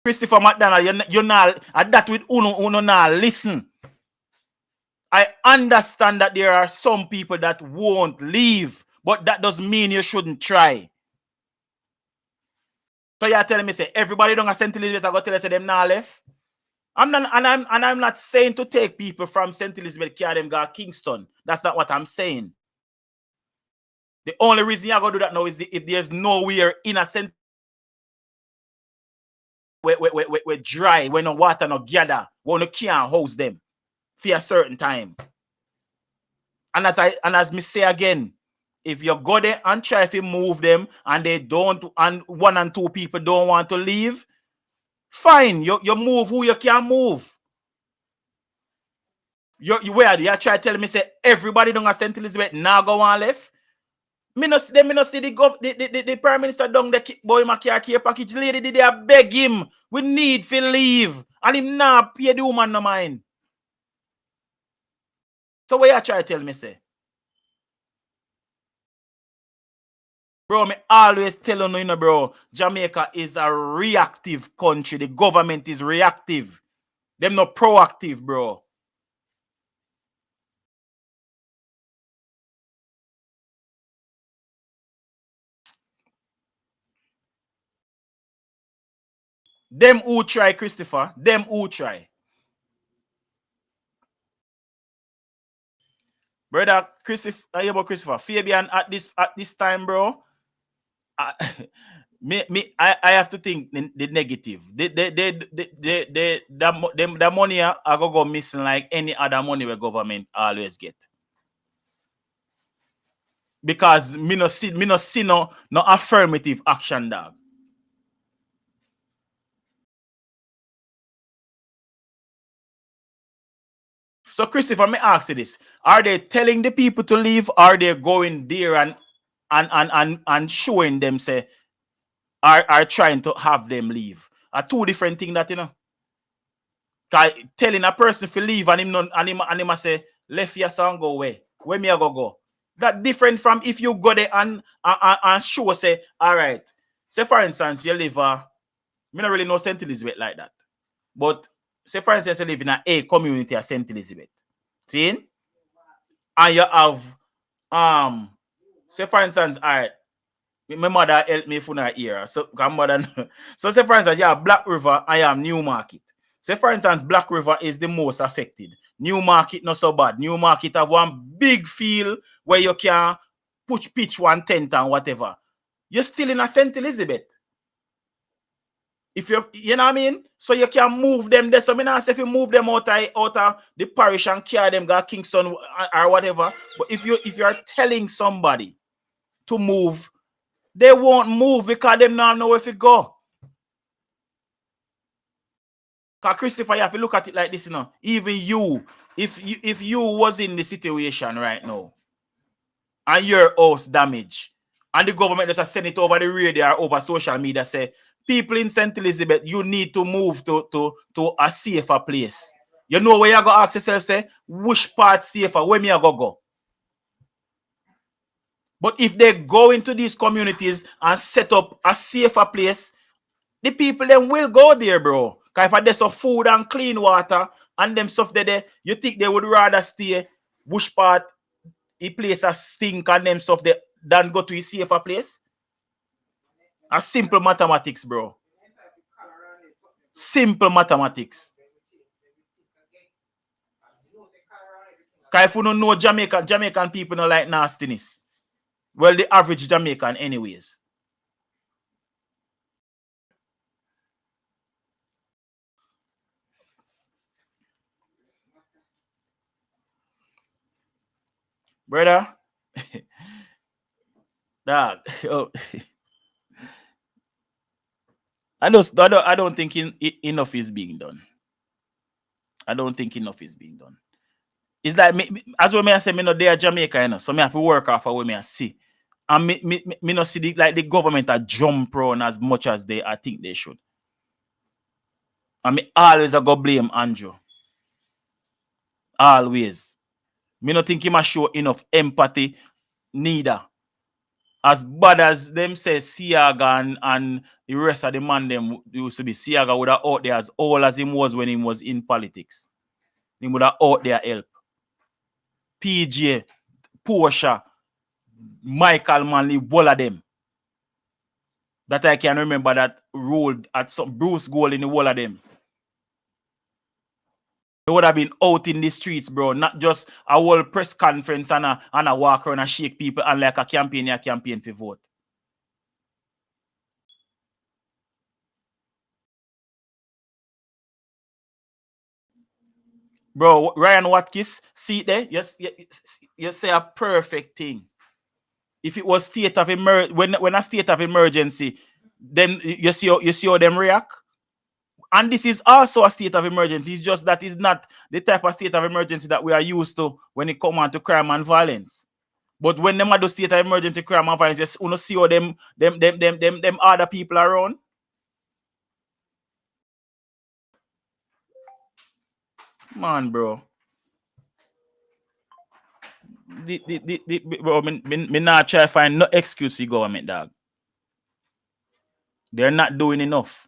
Christopher McDonald, you're not at that with uno now. Listen. I understand that there are some people that won't leave, but that doesn't mean you shouldn't try. So you're telling me say everybody don't St. Elizabeth I go tell us them now left? I'm not saying to take people from St. Elizabeth carry them go Kingston. That's not what I'm saying. The only reason you're gonna do that now is if there's nowhere in a St. Where dry, where no water no gather, where no can't house them for a certain time. And as me say again, if you go there and try to move them and they don't, and one and two people don't want to leave, fine, you move who you can move. You try to tell me say everybody don't have St. Elizabeth now go on left. Me no see the Prime Minister down the boy my care package lady did they beg him we need to leave and him now pay the woman no mind. So what you try to tell me say? Bro, me always tell you, bro, Jamaica is a reactive country. The government is reactive. Them not proactive, bro. Them who try, Christopher. Them who try. Brother Christopher, Fabian at this time, bro. I, I have to think the negative. The money I go missing like any other money where government always get. Because me no see no affirmative action, dog. So Christopher, me ask you this: are they telling the people to leave? Are they going there and showing them say are trying to have them leave? Are two different things that you know. Telling a person to leave and him say left your son go away. Where me I go? That different from if you go there and show say all right. Say for instance you live me not really know St. Elizabeth like that, but say for instance you live in a community at St. Elizabeth, see, and you have say for instance all right. My mother helped me for a year. So, so say for instance, you have Black River, I am Newmarket. Say for instance, Black River is the most affected. Newmarket not so bad. Newmarket have one big field where you can pitch one tent and whatever. You're still in a St. Elizabeth. If you know what I mean? So you can move them there. So I mean, I say if you move them out of the parish and carry them to Kingston or whatever. But if you're telling somebody to move, they won't move because they don't know where to go. Because Christopher, you have to look at it like this, you know. Even you, if you was in the situation right now, and your house damaged, and the government just send it over the radio or over social media, say, people in St. Elizabeth, you need to move to a safer place. You know where you go ask yourself, say, which part safer? Where me I go? But if they go into these communities and set up a safer place, the people then will go there, bro. Because if there's some food and clean water and them stuff there, you think they would rather stay bush part, a place a stink and them stuff there than go to a safer place? A simple mathematics, bro. Simple mathematics. Because if you don't know Jamaican people don't like nastiness. Well, the average Jamaican anyways. Brother, dog, I don't think enough is being done. I don't think enough is being done. It's like as well. I say, me no there Jamaica, you know, so me have to work off of what me I see, and me not see the government are jump on as much as I think they should. And me always I go blame Andrew. Always. Me not think he must show enough empathy neither. As bad as them say Siaga and the rest of the man them used to be, Siaga would have out there as old as him was when he was in politics. He would have out there help. PJ, Porsche, Michael Manley, all of them. That I can remember that ruled at some Bruce Gold in the whole of them. They would have been out in the streets, bro. Not just a whole press conference and a walk around and shake people and like a campaign for vote. Bro, Ryan Watkins, see it there? Yes, you say a perfect thing. If it was state of when a state of emergency, then you see how them react. And this is also a state of emergency. It's just that it's not the type of state of emergency that we are used to when it comes on to crime and violence. But when them do state of emergency, crime and violence, you want to see how them other people around. Man, bro. Bro, me not try to find no excuse for government, dog. They're not doing enough.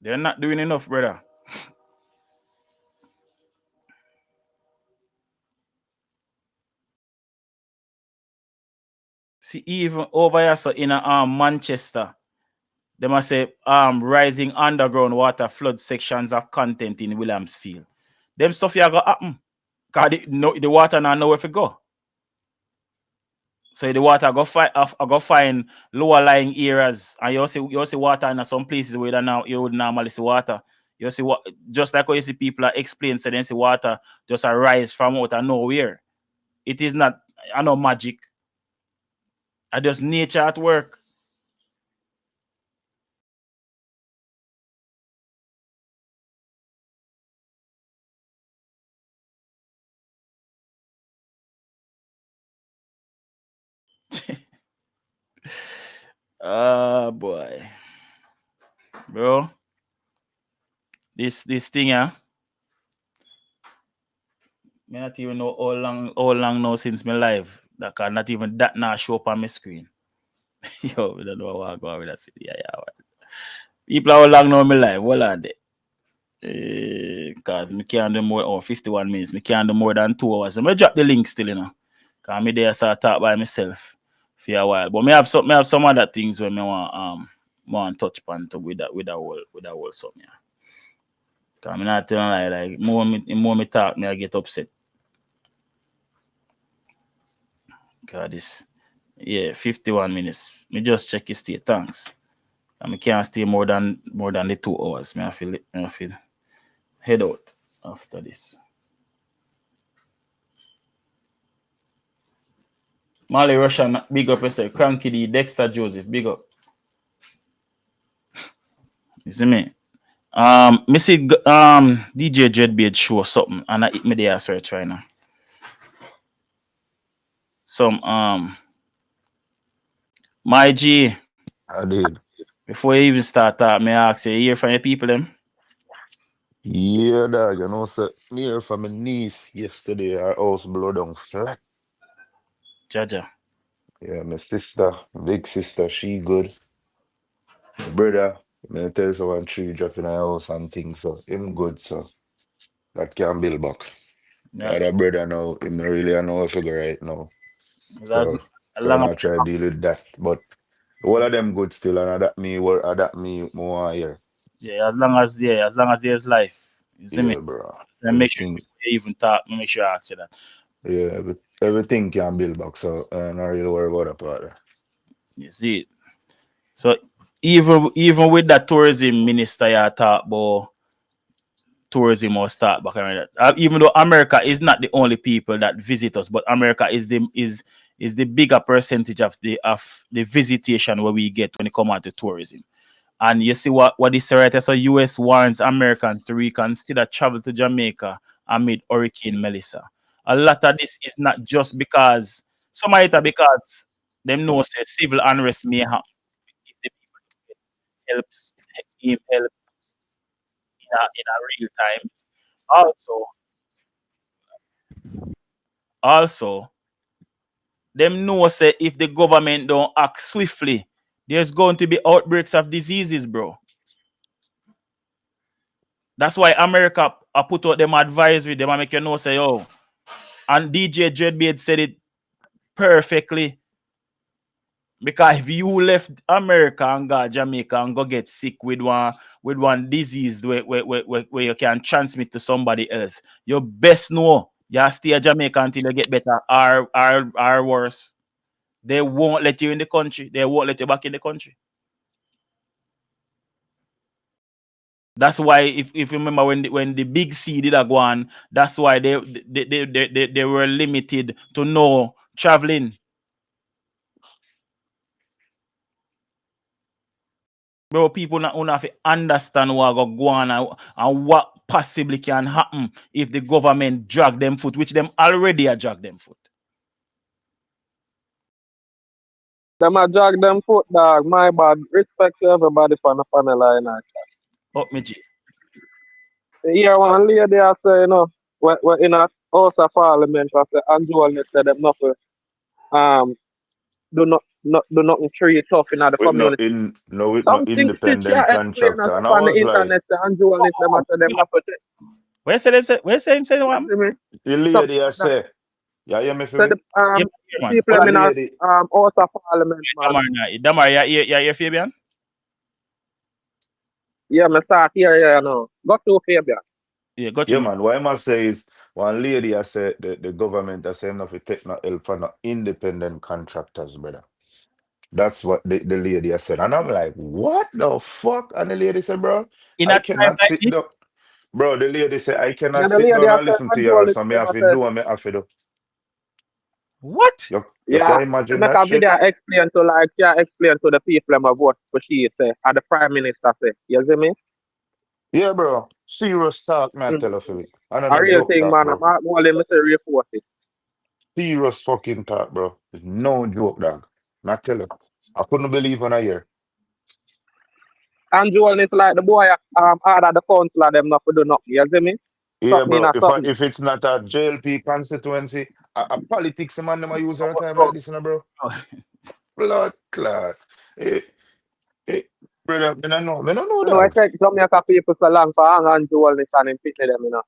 They're not doing enough, brother. See, even over here, so in Manchester, they must say rising underground water flood sections of content in Williamsfield. Them stuff here go happen. Cause the water now know where to go. So the water go find lower lying areas, and you see water in some places where you would normally see water. You see what just like how you see people explain, so then see water just arise from out of nowhere. It is not magic. It's just nature at work. Boy. Bro. This thing, I not even know how long now since my life. That can not even that now show up on my screen. Yo, we don't know what I go with that city. Yeah. People how long know my life. Well on there. Cause me can't do more 51 minutes. Me can't do more than 2 hours. So me drop the link still, Cause me there start talk by myself for a while. But me have some other things where me want touch upon to with that whole something. Yeah. Cause me not telling like more me talk, me I get upset. Cause this 51 minutes. Me just check his state. Thanks. And I can't stay more than the 2 hours. I feel head out after this. Mali Russian, big up yourself. Cranky D, Dexter Joseph, big up. You see me? Me see DJ Dreadbeard show something, and I hit me there search right now. Some my G. I did. Before you even start talk, may I ask you hear from your people them? Yeah, dog. You know, so me hear from my niece yesterday. Her house blow down flat. Jaja. Yeah, my sister, big sister, she good. My brother, me tell someone tree drop in her house and things, so him good, so that can build back. Yeah. My other brother now, him not really know a figure right now. So As trying long to try to deal with that. But all of them good still, and adapt me more here. as long as there's life. You see me? Yeah, bro. So make sure Everything, you even talk, make sure I ask you that. yeah, everything can build back, so not really worry about that part. You see it. So even with that tourism minister you talk about tourism or start back around that. Even though America is not the only people that visit us, but America is the bigger percentage of the visitation where we get when it comes out to tourism. And you see what this right? So US warns Americans to reconsider travel to Jamaica amid Hurricane Melissa. A lot of this is not just because because them know say civil unrest may happen if the people helps him help in a real time. Also, them know say if the government don't act swiftly, there's going to be outbreaks of diseases, bro. That's why America put out them advisory, them make you know say, oh, and DJ Dreadbeard said it perfectly. Because if you left America and go Jamaica and go get sick with one disease where you can transmit to somebody else, you best know you stay at Jamaica until you get better or worse. They won't let you in the country. They won't let you back in the country. That's why if you remember when the big C did go on, that's why they were limited to no traveling. Bro, people not have to understand what go on and what possibly can happen if the government drag them foot, which them already are drag them foot. Them a drag them foot, dog. My bad. Respect to everybody from the panel line. Oh, me G. Here one lady I say, we're in a House of Parliament, I say, and Joel said them not to, do nothing tree tough in the community. With no Some things still independent can't explain us contractor. And up I on the was like, internet, say, and Joel them I say them not to take. Where say him say what? the lady I say, Yeah, hear me for So me? the Yeah, man. people Hold on. in a Lady. House of Parliament, man. Damar, yeah, Fabian? Yeah, me start here, yeah, no. Got to Fabian. Yeah, got Yeah, you. man. What I must say is, one lady I said the government has said enough to take no help from no independent contractors, brother. That's what the lady has said. And I'm like, what the fuck? And the lady said, bro, In I a time cannot like sit this, down. Bro, the lady said, I Yeah, cannot the sit lady down I and said, listen to and y'all. Joel So me them have I to said, do what me have to do. what? You yeah, can imagine make that a shit? video explain to like, yeah, explain to the people them of what she say, and the Prime Minister say. You see me? Yeah, bro. Serious talk, man, Mm. tell her for it. I don't A know real joke thing, talk, man. I'm bro. not going to say report it. Serious fucking talk, bro. It's no joke, dog. Not tell her. I couldn't believe when I hear. And Joel is like the boy order the council them not to do nothing. You see me? Yeah, Something in bro. a something. If it's not a JLP constituency, a politics man them a use at a time like this, you know, bro. Blood clot. Eh, eh, brother, me don't know, You know, I dog. take Jamaica people so long for hang on Joel and him pitney them, you know.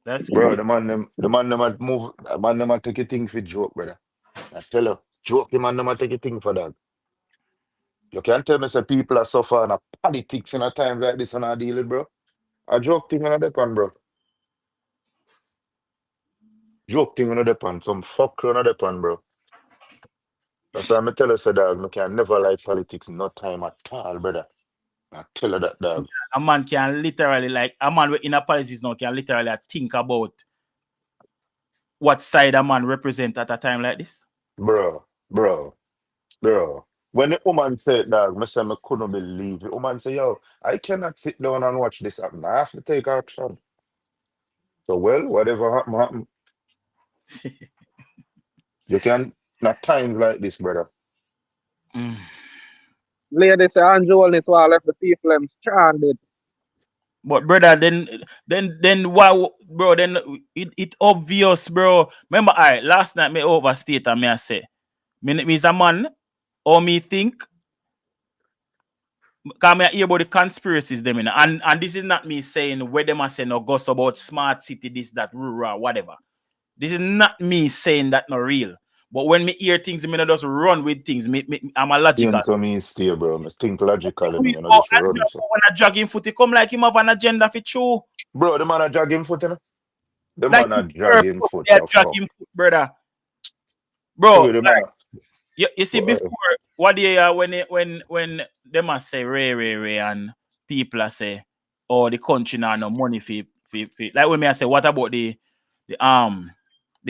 That's Bro, crazy. the man them a move, the man them a take a thing for joke, brother. I tell you, joke the man them a take a thing for that. You can't tell me say people are suffering a politics in a time like this and I deal with, bro. A joke thing on the pan, bro. Joke thing on the pan. Some fuck on the pan, bro. That's why I tell you, say, dog, I can never like politics no time at all, brother. I tell you that, dog. A man can literally, like, a man in a politics now can literally think about what side a man represent at a time like this. Bro, bro, bro. When the woman said, dog, I said, I couldn't believe it. The woman said, yo, I cannot sit down and watch this happen. I have to take action. So, well, whatever happen, happen. You can not time like this, brother. Mm. Lady say and Joel is why I left the people them stranded. But brother, then why, bro? Then it obvious, bro. Remember, last night me overstate and me I say, me is a man, or me think, cause me I hear about the conspiracies them, you know, and this is not me saying where them are saying no goes about smart city, this, that, rural, whatever. This is not me saying that not real. But when me hear things, me not just run with things. I'm a logical. Into me stay, bro. I think logically, We you know, go just and run. So. when a jogging foot, he come like him have an agenda for true. Bro, the man a dragging foot, you know? The Like man a they dragging foot, are the fuck. dragging foot, brother. Bro, Who the man you see before what they when them a say Ray and people are say, oh, the country now no money for like when me I say what about the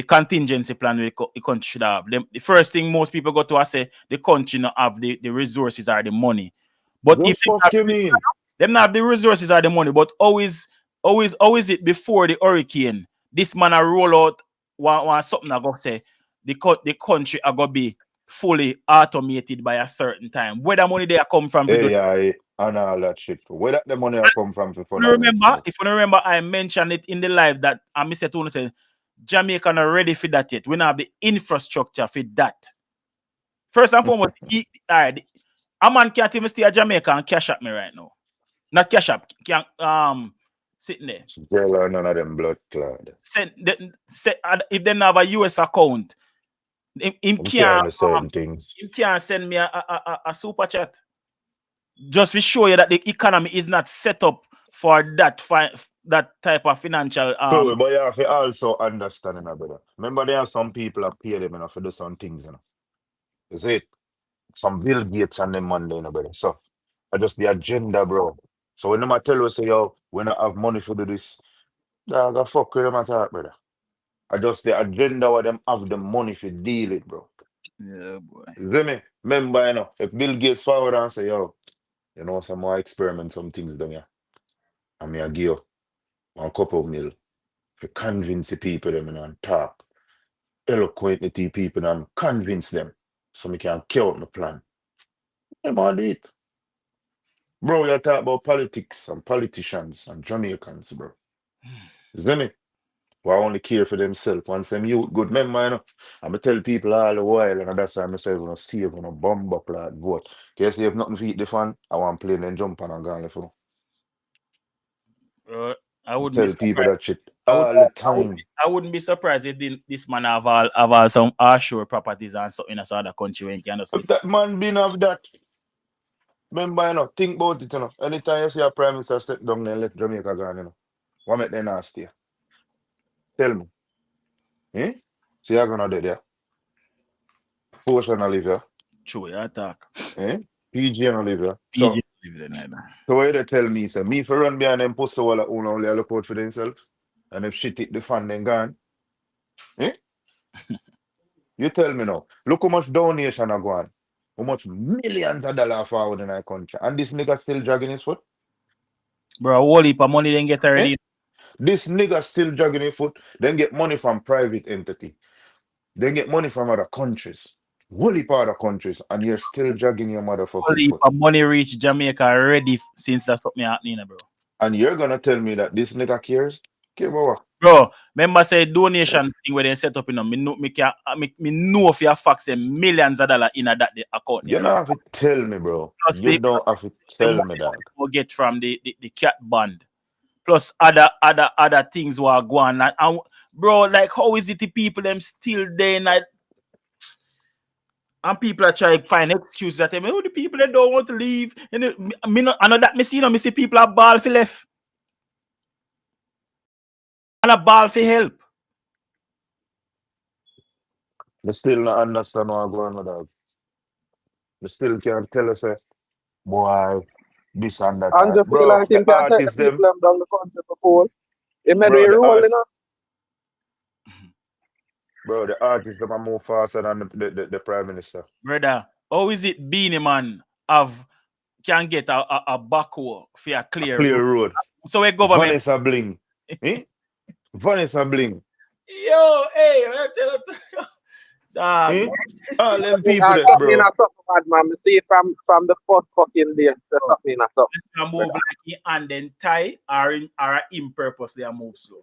contingency plan the country should have. The first thing most people go to say the country not have the resources or the money. But the if fuck you mean? them not have the resources or the money, but always it before the hurricane. This man a roll out one something I go say the country are gonna be fully automated by a certain time. Where the money they come from to do. AI and all that shit. Where that the money a come from for fund all that Remember, stuff? if you remember, I mentioned it in the live that I Mr. Tony said Jamaica not ready for that yet. We don't have the infrastructure for that. First and foremost, a man can't even stay at Jamaica and cash up me right now. Not cash up, can sitting there. Girl or none of them blood clot. If they don't have a US account, him I'm carrying certain things. can't send me a super chat. Just to show you that the economy is not set up for that type of financial So, but you have to also understand, you know, brother. Remember, there are some people that pay them, you know, for do some things, you know. You see it? Some Bill Gates and them Monday, you know, brother. So, I just the agenda, bro. So when them a tell you, say, yo, we don't have money for do this, dog, I fuck with them at all, brother. I just the agenda where them have the money for deal it, bro. yeah, boy. You see me? Remember, you know, if Bill Gates forward and say, yo, you know, some more experiment, some things done here. And me I give you 1 couple mil to convince the people them, you know, and talk eloquently to the people and convince them so me can carry out my plan. Them all do it. Bro, you talk about politics and politicians and Jamaicans, bro. You see me? Who only care for themselves. Once them youth good, remember, you know, I'm tell people all the while, and that's why I say, when I save, when I bomb up like vote. Guess you have nothing to eat the fan, I want to play then jump on and go on the phone. I wouldn't be Tell people surprised. that shit. all the time. I wouldn't be surprised if this man have all some offshore properties and something in a other country when he can just If that man been of that, remember, you know, think about it, you know. Anytime you see a prime minister step down there, let Jamaica go, you know. What make them nasty? Tell me. Eh? See, you're gonna do there. Portion of live here. True, you talk. Eh? PG and live here. PG So, live there neither. so what they tell me, say, me for run behind them post all that only look out for themselves. And if shit hit the fan, then gone. Eh? You tell me now. Look how much donation are going. How much millions of dollars forward in our country. And this nigga still dragging his foot. Bro, a whole heap of money then get already. Eh? This nigga still dragging his foot. Then get money from private entity. Then get money from other countries. Whole heap of other countries. And you're still dragging your Whole motherfucking heap foot. of money reach Jamaica already since that's something happening, bro. And you're gonna tell me that this nigga cares? Care about what? Bro, remember say donation thing where they set up, you know, me know if you fax millions of dollars in that the account. You don't have to tell me, bro. Plus You don't have to tell me that. We get from the cat band. Plus other things were going on. And bro, like how is it the people them still there and people are trying to find excuses that them, oh, the people that don't want to leave. And I know that me see people are ball for left. And a ball for help. I still not understand what's going on, dog. I still can't tell us, boy, this and that. And just feel Bro, like him the can take the artists, them, people down the country before. He made Bro, a the rule, art- you know. bro, the artists them are more faster than the prime minister. Brother, how is it Beanie Man can get a backhoe for a clear road? Road. So a government. Vanessa Bling. Eh? Vanessa Bling. Yo, hey, I tell you. Dog. Eh? All them people I there, got me bro. in a something bad, man. Me see from the first fucking day. They got me in a something. I move like he and then tie or in purpose they are move slow.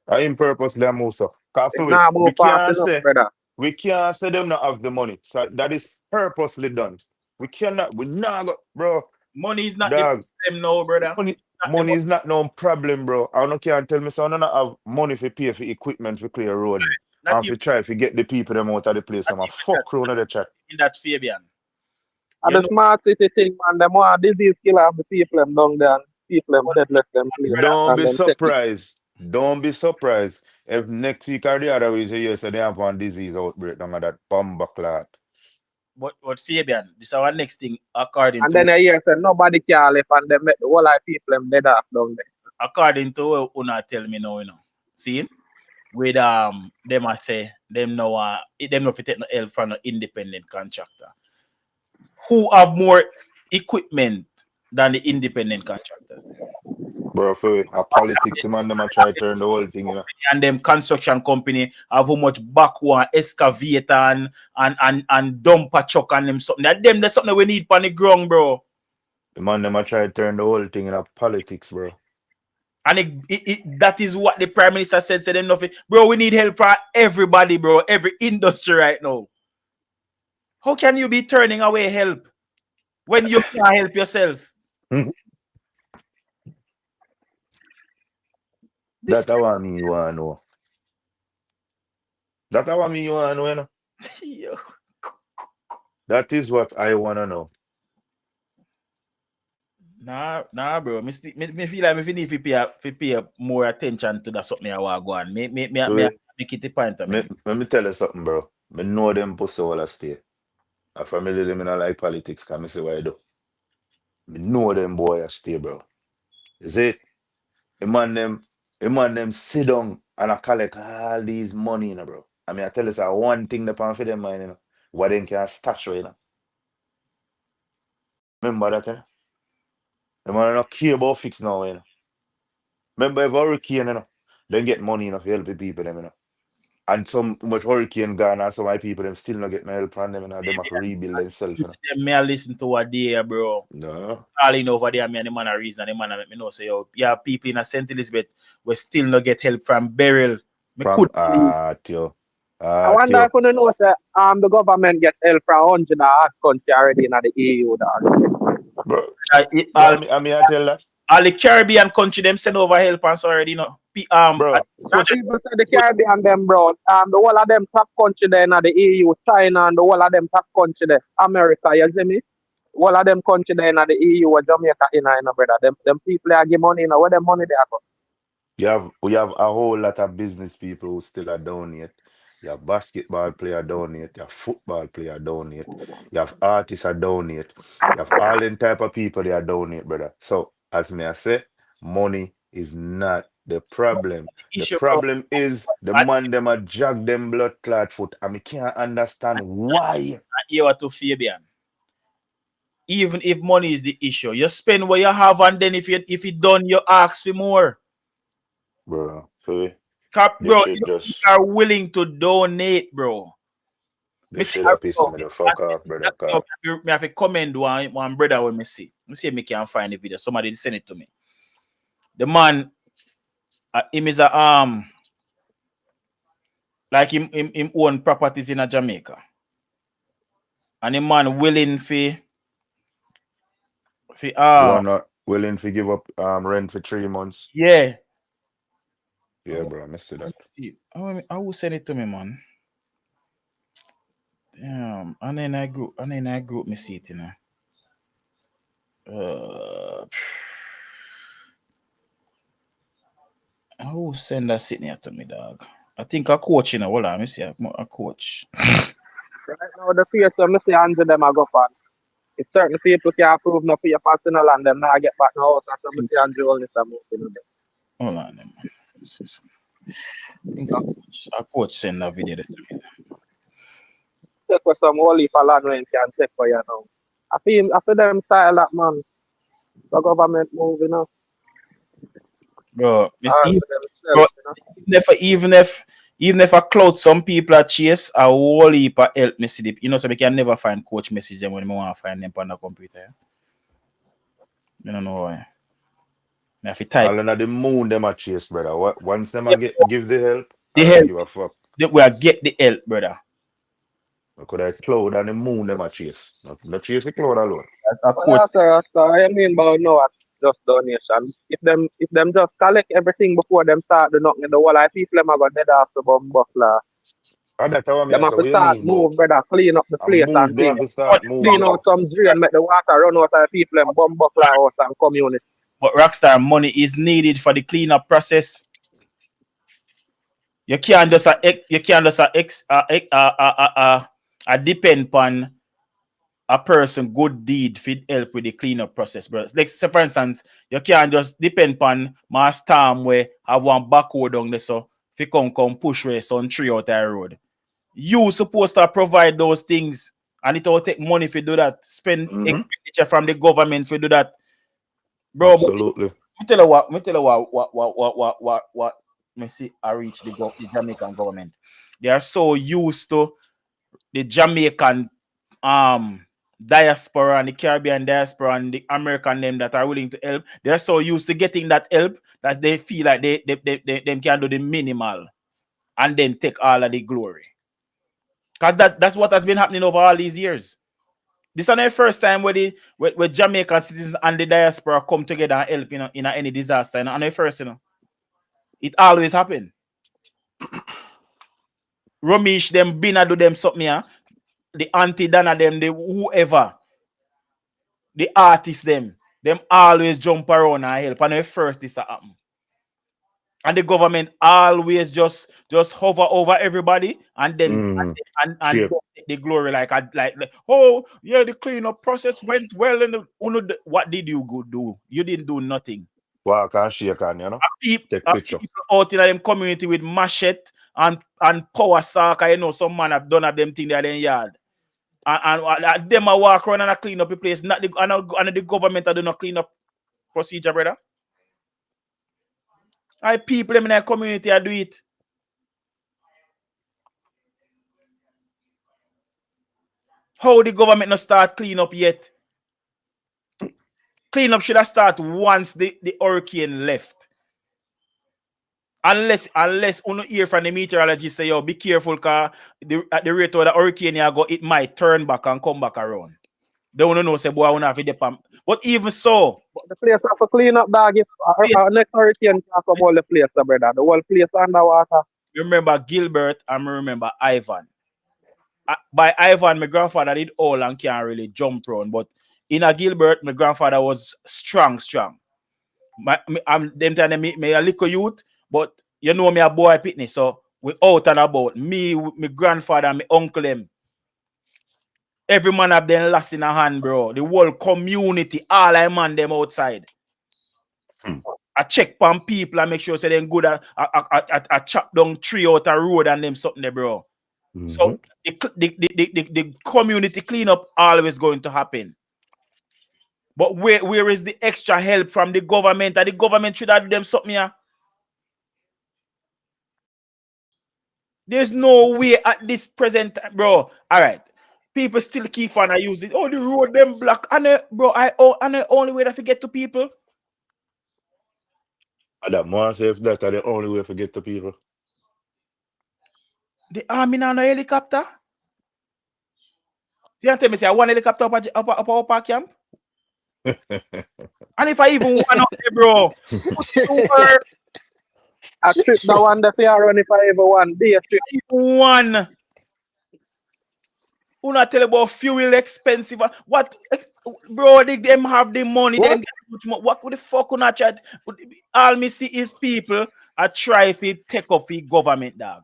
I purposely move so. Nah, move fast enough, brother. We can't say them not have the money. So that is purposely done. We not go, bro. Money is not Dog. the problem now, brother. Money is not no problem, bro. I don't care. Tell me, so I don't have money for pay for equipment for clear road. Not And even for try to get the people them out of the place. I'm a fuck round of the chat. in that Fabian. And You the smart city thing, man, them want disease killer of the people them down there and people them dead left them play. Don't And be them take it. surprised. Don't be surprised if next week or the other week you say they have one disease outbreak down at that bomb clot. But Fabian, this is our next thing according And to then a year say nobody can left and them make the whole of people them dead off down there. according to what Una tell me now, you know. See? With them I say them no them no fit take no help from an independent contractor. Who have more equipment than the independent contractors? Bro, for a politics, man, them a try to turn the whole thing, you know. And them construction company have how much backhoe and excavator and dumper truck and them something. That's something we need on the ground, bro. The man, them a try to turn the whole thing into politics, bro. And that is what the Prime Minister said to them nothing. Bro, we need help for everybody, bro. Every industry right now. How can you be turning away help when you can't help yourself? That's what me you want to know. That's what me you want to know, you know. Yo. That is what I want to know. Nah, bro. Me feel like me need to pay more attention to that something I want to go on. Me make it a point of me. Let me tell you something, bro. I know them pussy all stay. A family them in like politics, can me say what I do. I know them boy stay, bro. Is it? A man them sit down and I collect all these money, you know, bro. I mean, I tell you, so one thing that for them mind, you know, what they can stash right now. Remember that, you know? The man don't care about fix now, you know. Remember if hurricane, you know, then get money, you know, to help the people, them, you know. And some much hurricane gone and some of my people them still not get no help from them, and them have to rebuild themselves, you know. Them may listen to what they are, bro. No. All in over there, me and the man a reason, and the man a make me know say, yo, yeah, people in a St. Elizabeth we still not get help from burial. From I wonder if you know that the government get help from 100 country already in the EU, dog. bro. I mean, I tell that. all the Caribbean country them send over help and so already, you know. Bro, Some people say the Caribbean them, bro. The whole of them top country there in the EU, China, and the whole of them top country there, America, you see me? Whole of them country there in the EU, or Jamaica, you know, brother. Them people are give money, you know, where them money they are. we have a whole lot of business people who still are donate. You have basketball player donate, you have football player donate, you have artists are donate, you have all them type of people they are donate, brother. So as me I say, money is not the problem. The issue, bro. problem is the man them a jog them blood clot foot, and me can't understand why. You are to Fabian. Even if money is the issue, you spend what you have, and then if it done, you ask for more. Bro, so Bro, shit you just are willing to donate, bro. this shit a piss me the fuck off, brother. Me have to commend one brother when me see. Me see if me can find the video. Somebody send it to me. The man, him is a like him own properties in a Jamaica, and the man willing for You are not willing to give up rent for 3 months. yeah. Yeah, bro, I missed that. I will send it to me, man. Damn, and then I group me see it, you know. I will send that sitting here to me, dog. I think a coach, you know. Hold on, let me see a coach. Right now, the face when me see Andrew them a go for. If certain people can't prove no for your personal and them now get back in the house, and so me see Andrew only some more. Hold on, man. I think a coach send that video to me. Take for some holy for land when can take for you now. I feel them style that man. The government move, you know. Bro, Themselves, you know? even if I clout some people at chase, a whole heap of help me see the, you know, so we can never find coach message them when I want to find them on the computer. Yeah? You don't know why. I have to type. All under the moon them a chase, brother. Once them a give the help, The I help. don't give a fuck. We will get the help, brother. I could have cloud and the moon them a chase. Not chase the cloud alone. I mean about no just donation. If them just collect everything before them start the knocking the wall, I people them are gonna dead off the bomb buckler. And that's how I Them mean. have So to what you start mean, move, brother, clean up the place move, and they things. have to start moving. Clean out some drain, make the water run out of the people them bomb buckler house and community. But Rockstar, money is needed for the cleanup process. You can't just depend upon a person good deed fit help with the cleanup process, bro. Like say for instance, you can't just depend upon my storm where have one backhoe down there so if you come push where some tree out that road. You supposed to provide those things and it will take money if you do that. Spend expenditure from the government to do that. Bro, absolutely. me tell you what me see I reach the Jamaican government. They are so used to the Jamaican diaspora and the Caribbean diaspora and the American them that are willing to help. They're so used to getting that help that they feel like they can do the minimal and then take all of the glory. Because that's what has been happening over all these years. This is not the first time where Jamaican citizens and the diaspora come together and help in any disaster. And the first, it always happen. Romish them Bina do them something here. The auntie Dana them, the whoever, the artists them always jump around and help. And the first this happen. And the government always just hover over everybody and then and the glory like oh yeah, the cleanup process went well and what did you go do? You didn't do nothing. Walk and shake on, you know. Take picture. People out in them community with machete and power sack, you know, some man have done of them thing there in yard. And them a walk around and a clean up the place. Not the government do not clean up procedure, brother. I people them in the community I do it. How the government not start clean up yet? Clean up should have start once the hurricane left. Unless you hear from the meteorologist say, yo, be careful because at the rate of the hurricane you go, it might turn back and come back around. They want to know, say, boy, I want to have it. But even so, But the place have to clean up, dog. If next hurricane can come all the place, brother. The whole place underwater. remember Gilbert and remember Ivan. By Ivan, my grandfather did all and can't really jump around. But in a Gilbert, my grandfather was strong. Them time me a little youth, but you know me a boy pitney, so we out and about. Me, my grandfather, my uncle them. Every man have them lost in a hand, bro. The whole community, all I man them outside. I check on people and make sure say them good I chop down tree out a road and them something there, bro. So the community cleanup always going to happen. But where is the extra help from the government? And the government should have do them something here. There's no way at this present time, bro. All right. People still keep on using it. Oh, the road them black. And the only way that we get to people. That more say if that's the only way to get to people. The army now no helicopter. You tell me say one helicopter up our camp? And if I even want up there, bro, a trip that one the fair run if I ever want day trip. One. Who not tell about fuel expensive? What, bro? Them have the money. Them get much more. What the fuck on that chat? All me see is people are try to take up the government, dog.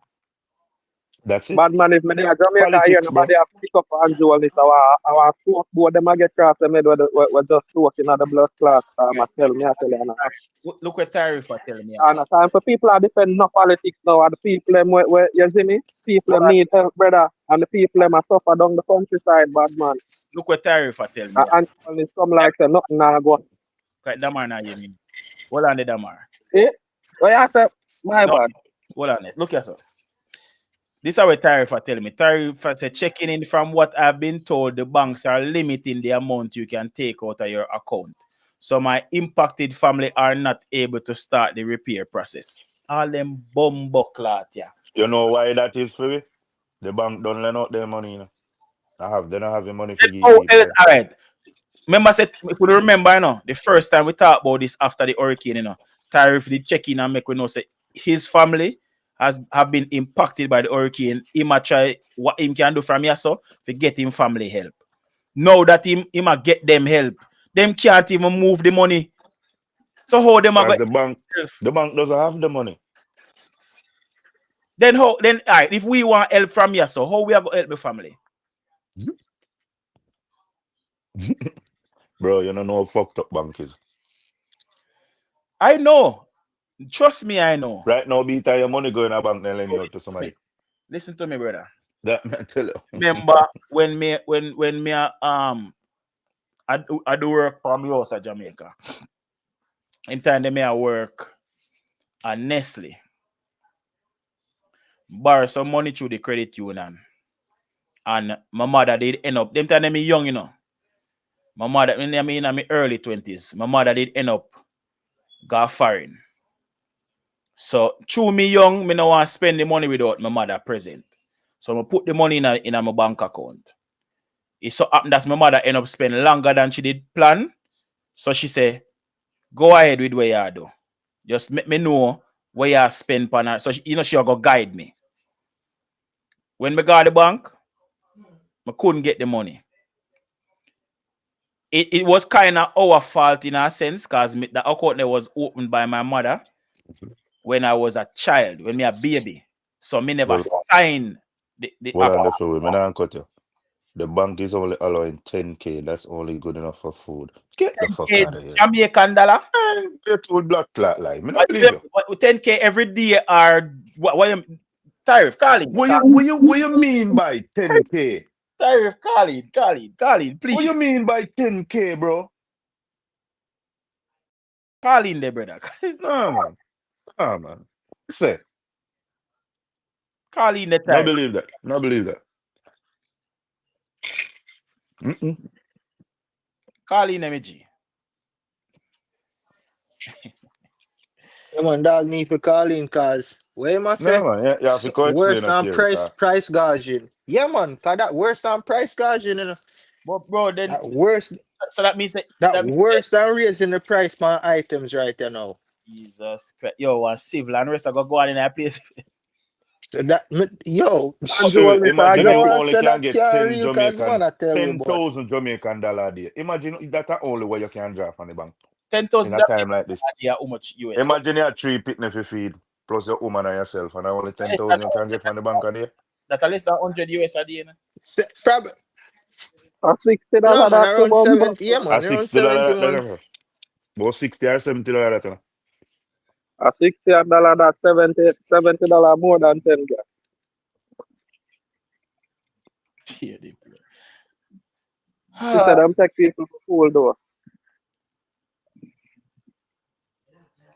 That's it. Bad man, if me there Jamaica here, nobody have pick up and do all this. Our smoke board them a get cross the mid with just soaking at the blood clot. I tell you. Look what tariff are telling me. And time for people are defend no politics now. And the people them where you see me, people them need help, brother. And the people them are suffer down the countryside, bad man. Look what tariff are telling me. And it's some like say nothing now go. Right, Damar now you mean? Hold on the Damar. Eh? What you say? My bad. Hold on it. Look yourself. This is our tariff are telling me. Tariff are checking in from what I've been told, the banks are limiting the amount you can take out of your account. So my impacted family are not able to start the repair process. All them bumbleclot, yeah. You know why that is for me? The bank don't lend out their money, you know. They don't have the money for you. All right. Remember, if you remember, you know, the first time we talked about this after the hurricane, you know, tariff did check in and make we know say his family have been impacted by the hurricane. He might try what him can do from here so to get him family help. Now that he might get them help, them can't even move the money. So how them are the bank doesn't have the money. Then all right, if we want help from here, so how we are going to help the family? Bro, you don't know how fucked up bank is. I know. Trust me, I know. Right now, be your money going to bank and lend you out to somebody. Listen to me, brother. That man tell you. Remember when I do work for my house at Jamaica. In time they I work at Nestle. Borrow some money through the credit union. And my mother did end up, them time me young, you know. My mother, in my early 20s, my mother did end up got foreign. So through me young, me no want to spend the money without my mother present. So I put the money in my bank account. It so happened that my mother end up spending longer than she did plan. So she say, go ahead with what you do. Just let me know where you spend on her. So she'll go guide me. When I got the bank, I couldn't get the money. It was kind of our fault in a sense because the account was opened by my mother when I was a child, when me a baby. So me never signed the account. The bank is only allowing 10K. That's only good enough for food. Get the fuck out of here. Jamaican dollar? Get old black clot like. Me not believe you. 10K every day are what tariff, Colin. What you mean by 10K? Tariff, Colin, please. What you mean by 10K, bro? Colin there, brother. No, man. Say. Colin the tariff. No believe that. Colin MG. Yeah, man, dog need to call in because where am I saying? No, man, yeah, worse than price gouging. Yeah, man, for that worse than price gouging, you know. But bro, then That worse. so that means that That that means that worse than raising the price on items right there now. Jesus Christ. Yo, one civil and rest I go on in that place. So that yo, And So Joel is me imagine no if again. we want only say can that get can't 10 real cause man Jamaican, I tell you but 10,000 Jamaican dollar a day. Imagine that's the only way you can draw from the bank in $10,000 a time like this. idea how much US. Imagine you have 3 picnic for feed, plus your woman and yourself, and only That 10,000 you can get from the bank a day. that less than 100 US a day. probably A no $60 man that around come 70 yeah A man around $60 70 man. that about 60 or $70 that. a $60 that $70 more than 10 gas. Yeah, She said I'm take people for fool though.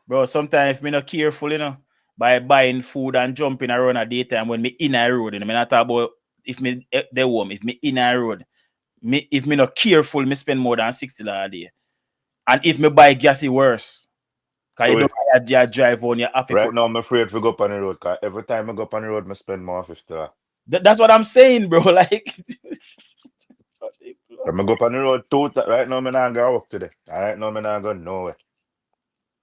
bro, sometimes if me not careful, by buying food and jumping around at daytime when me in a road, me not talk about if me the home, if me in a road, if me not careful, me spend more than $60 a day. And if me buy gas, it worse. Cause you Wait, don't have to drive on, you have to right put. now I'm afraid to go up on the road, because every time I go up on the road, I spend more $50. That's what I'm saying, bro. Like, If I go up on the road right now, I'm not going to work today. Right now, I'm not going nowhere.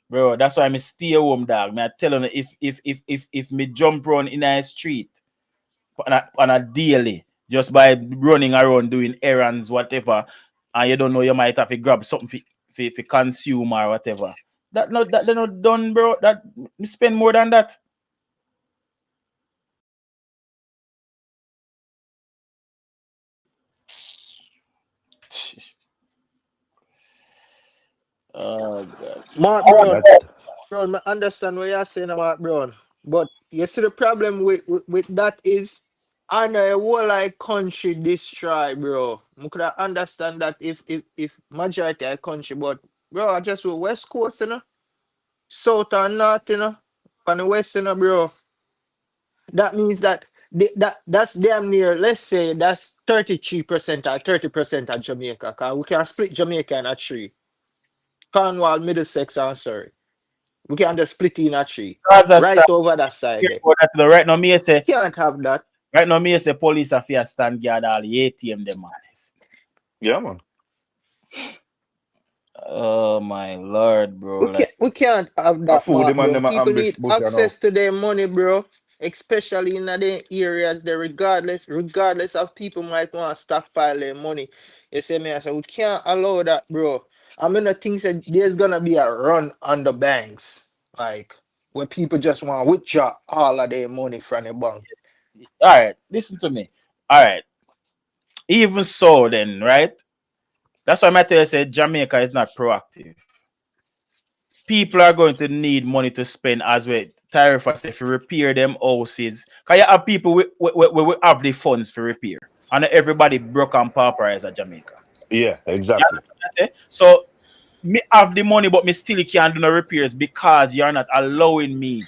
bro, that's why I stay home, dog. Me I tell you, if me jump run in a street on a daily, just by running around doing errands, whatever, and you don't know, you might have to grab something for consume or whatever. They're not done, bro. That me spend more than that. Oh god. Mark Brown, That, I understand what you're saying about Brown. But you see the problem with that is I know a whole like country destroy, bro. I could understand that if majority of country, but bro, I just with West Coast, South and North, on the West, bro. That means that that's damn near, let's say that's 33% or 30% of Jamaica. Cause we can split Jamaica in a three. Cornwall, Middlesex, and Surrey. We can just split in a tree. Gaza Right stand over that side here there. for that, though. Right now, me say Can't have that. police affairs stand guard all the ATM them man. yeah, man. Oh my lord, bro. Like, We can't have A that, food, the Mark man, Brown. them a People ambush need bush, access to their money, bro. Especially in the areas there, regardless of people might want to stockpile their money. You see me? I say we can't allow that, bro. I mean, I think that there's gonna be a run on the banks, like where people just want to withdraw all of their money from the bank. all right, listen to me. All right. Even so, then, right? That's why my tell you say Jamaica is not proactive. People are going to need money to spend as well. Tariff us if you repair them houses. Because you have people we have the funds for repair. And everybody broke and pauperized at Jamaica. Yeah, You exactly. understand? So me have the money, but me still can't do no repairs because you're not allowing me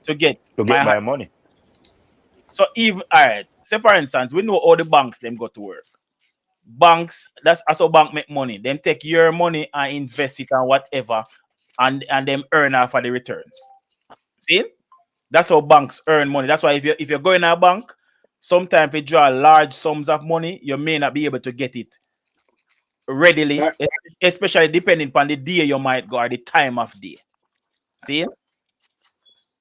to get To my get hand. my money. So even all right, say for instance, we know all the banks them go to work. Banks, that's how bank make money. Them take your money and invest it and whatever, and them earn off of the returns. See? That's how banks earn money. That's why if you're going to a bank, sometimes if you draw large sums of money, you may not be able to get it readily, especially depending upon the day you might go or the time of day. See?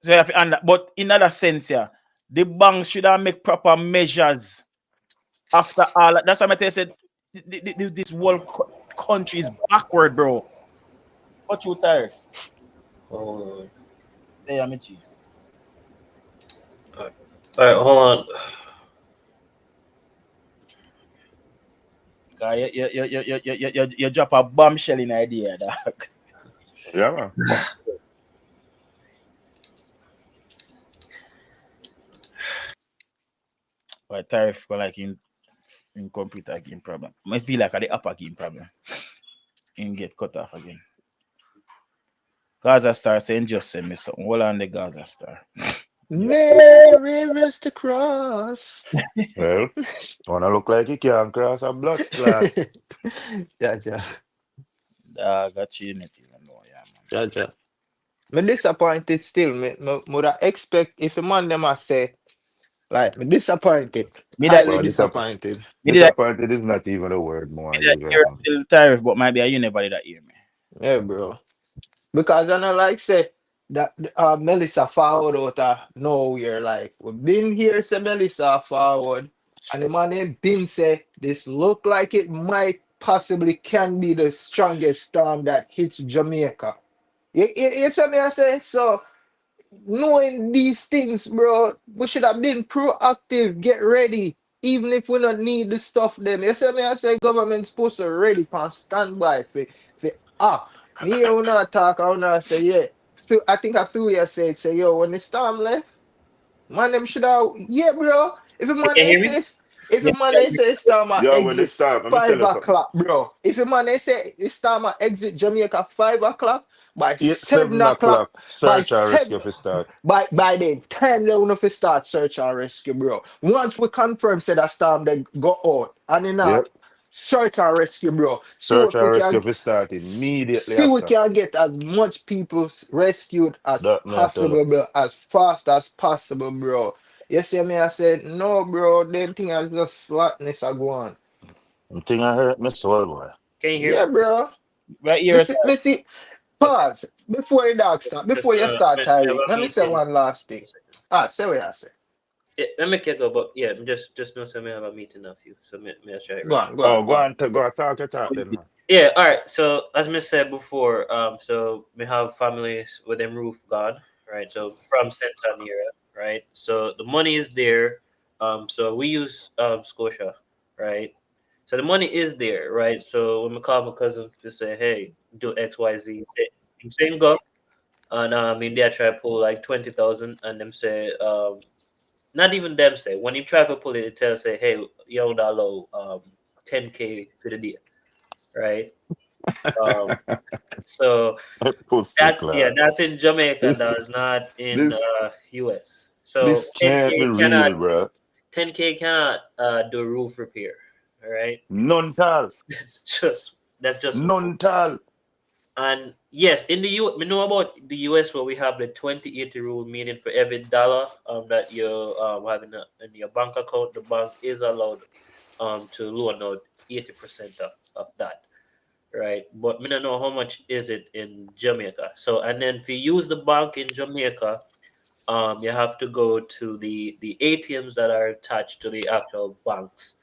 So but in other sense, yeah, the banks should have make proper measures after all. That's why I tell you said this whole country is backward, bro. What you tired? Oh, Hey, Amici. all right, hold on. You drop a bombshell in idea, dog. Yeah, man. But tariff go like in computer game problem. I feel like at the upper game problem. And get cut off again. Gaza Star saying just send me something. Hold on the Gaza Star. Mary rest the cross. Well, wanna look like you can't cross a blood clot. Yeah. I got you in it even know, yeah, man. Yeah. Me disappointed still. Me would expect if a man them a say Like, me disappointed. Me that Highly Bro, disappointed. disappointed is not even a word more I use right hear now. still tariff, but maybe you never did that hear me. Yeah, bro. Because I know, like, say, that Melissa forward out of nowhere. Like, we've been here, say Melissa forward. And the man name been say, this look like it might possibly can be the strongest storm that hits Jamaica. You see me, I say, so knowing these things, bro, we should have been proactive, get ready, even if we don't need the stuff them. You see me, I say government supposed to ready for standby for act. Me hear you not talk, I not say, yeah. I think a few years said, say, yo, when the storm left, man, them should have, yeah, bro. If a You man can they hear me? say, if a Yeah, man they say storm at Yo, when they exit start, let me tell five you something. o'clock, bro. If a man they say it's storm at exit Jamaica 5 o'clock, by 7 7 o'clock, o'clock, by search and seven, rescue for start. by then, time they want to start search and rescue, bro. Once we confirm say that storm they go out and then Yep. search and rescue, bro. Search and rescue for start immediately See we after. can get as much people rescued as That me I tell you. possible, bro, as fast as possible, bro. You see me, I said, no, bro, them thing is just slackness are going. Thing I hurt my soul, boy. Can you hear me? Yeah, bro. right here. Listen, Okay. pause. Before you dog start, Just before you start, me have Tyree, a let me say meeting. one last thing. Say what I say. Yeah, let me kick up, but yeah, just know so me have a meeting of you. So me I try it Go right. on, go Oh, on, go on. go on, talk your talk then, man. Yeah, all right. So as me said before, so we have families with them roof gone, right? So from Central area, right? So the money is there. So we use Scotia, right? So the money is there, right? So when we call my cousin to say, hey, do XYZ, say I'm saying go, and India try to pull like 20,000, and them say not even them say when you try to pull it, it tells say, hey, you don't allow 10K for the day, right? Um, so Pussy clad. that's in Jamaica. This, That's not in this, US. So this can't be real, bro. 10K cannot do roof repair. All right, None tal. that's just a fool. None tal. And yes, in the U, we know about the US where we have the 20/80 rule, meaning for every dollar that you have in your bank account, the bank is allowed to loan out 80% of that, right? But we don't know how much is it in Jamaica. So and then if you use the bank in Jamaica, you have to go to the ATMs that are attached to the actual banks,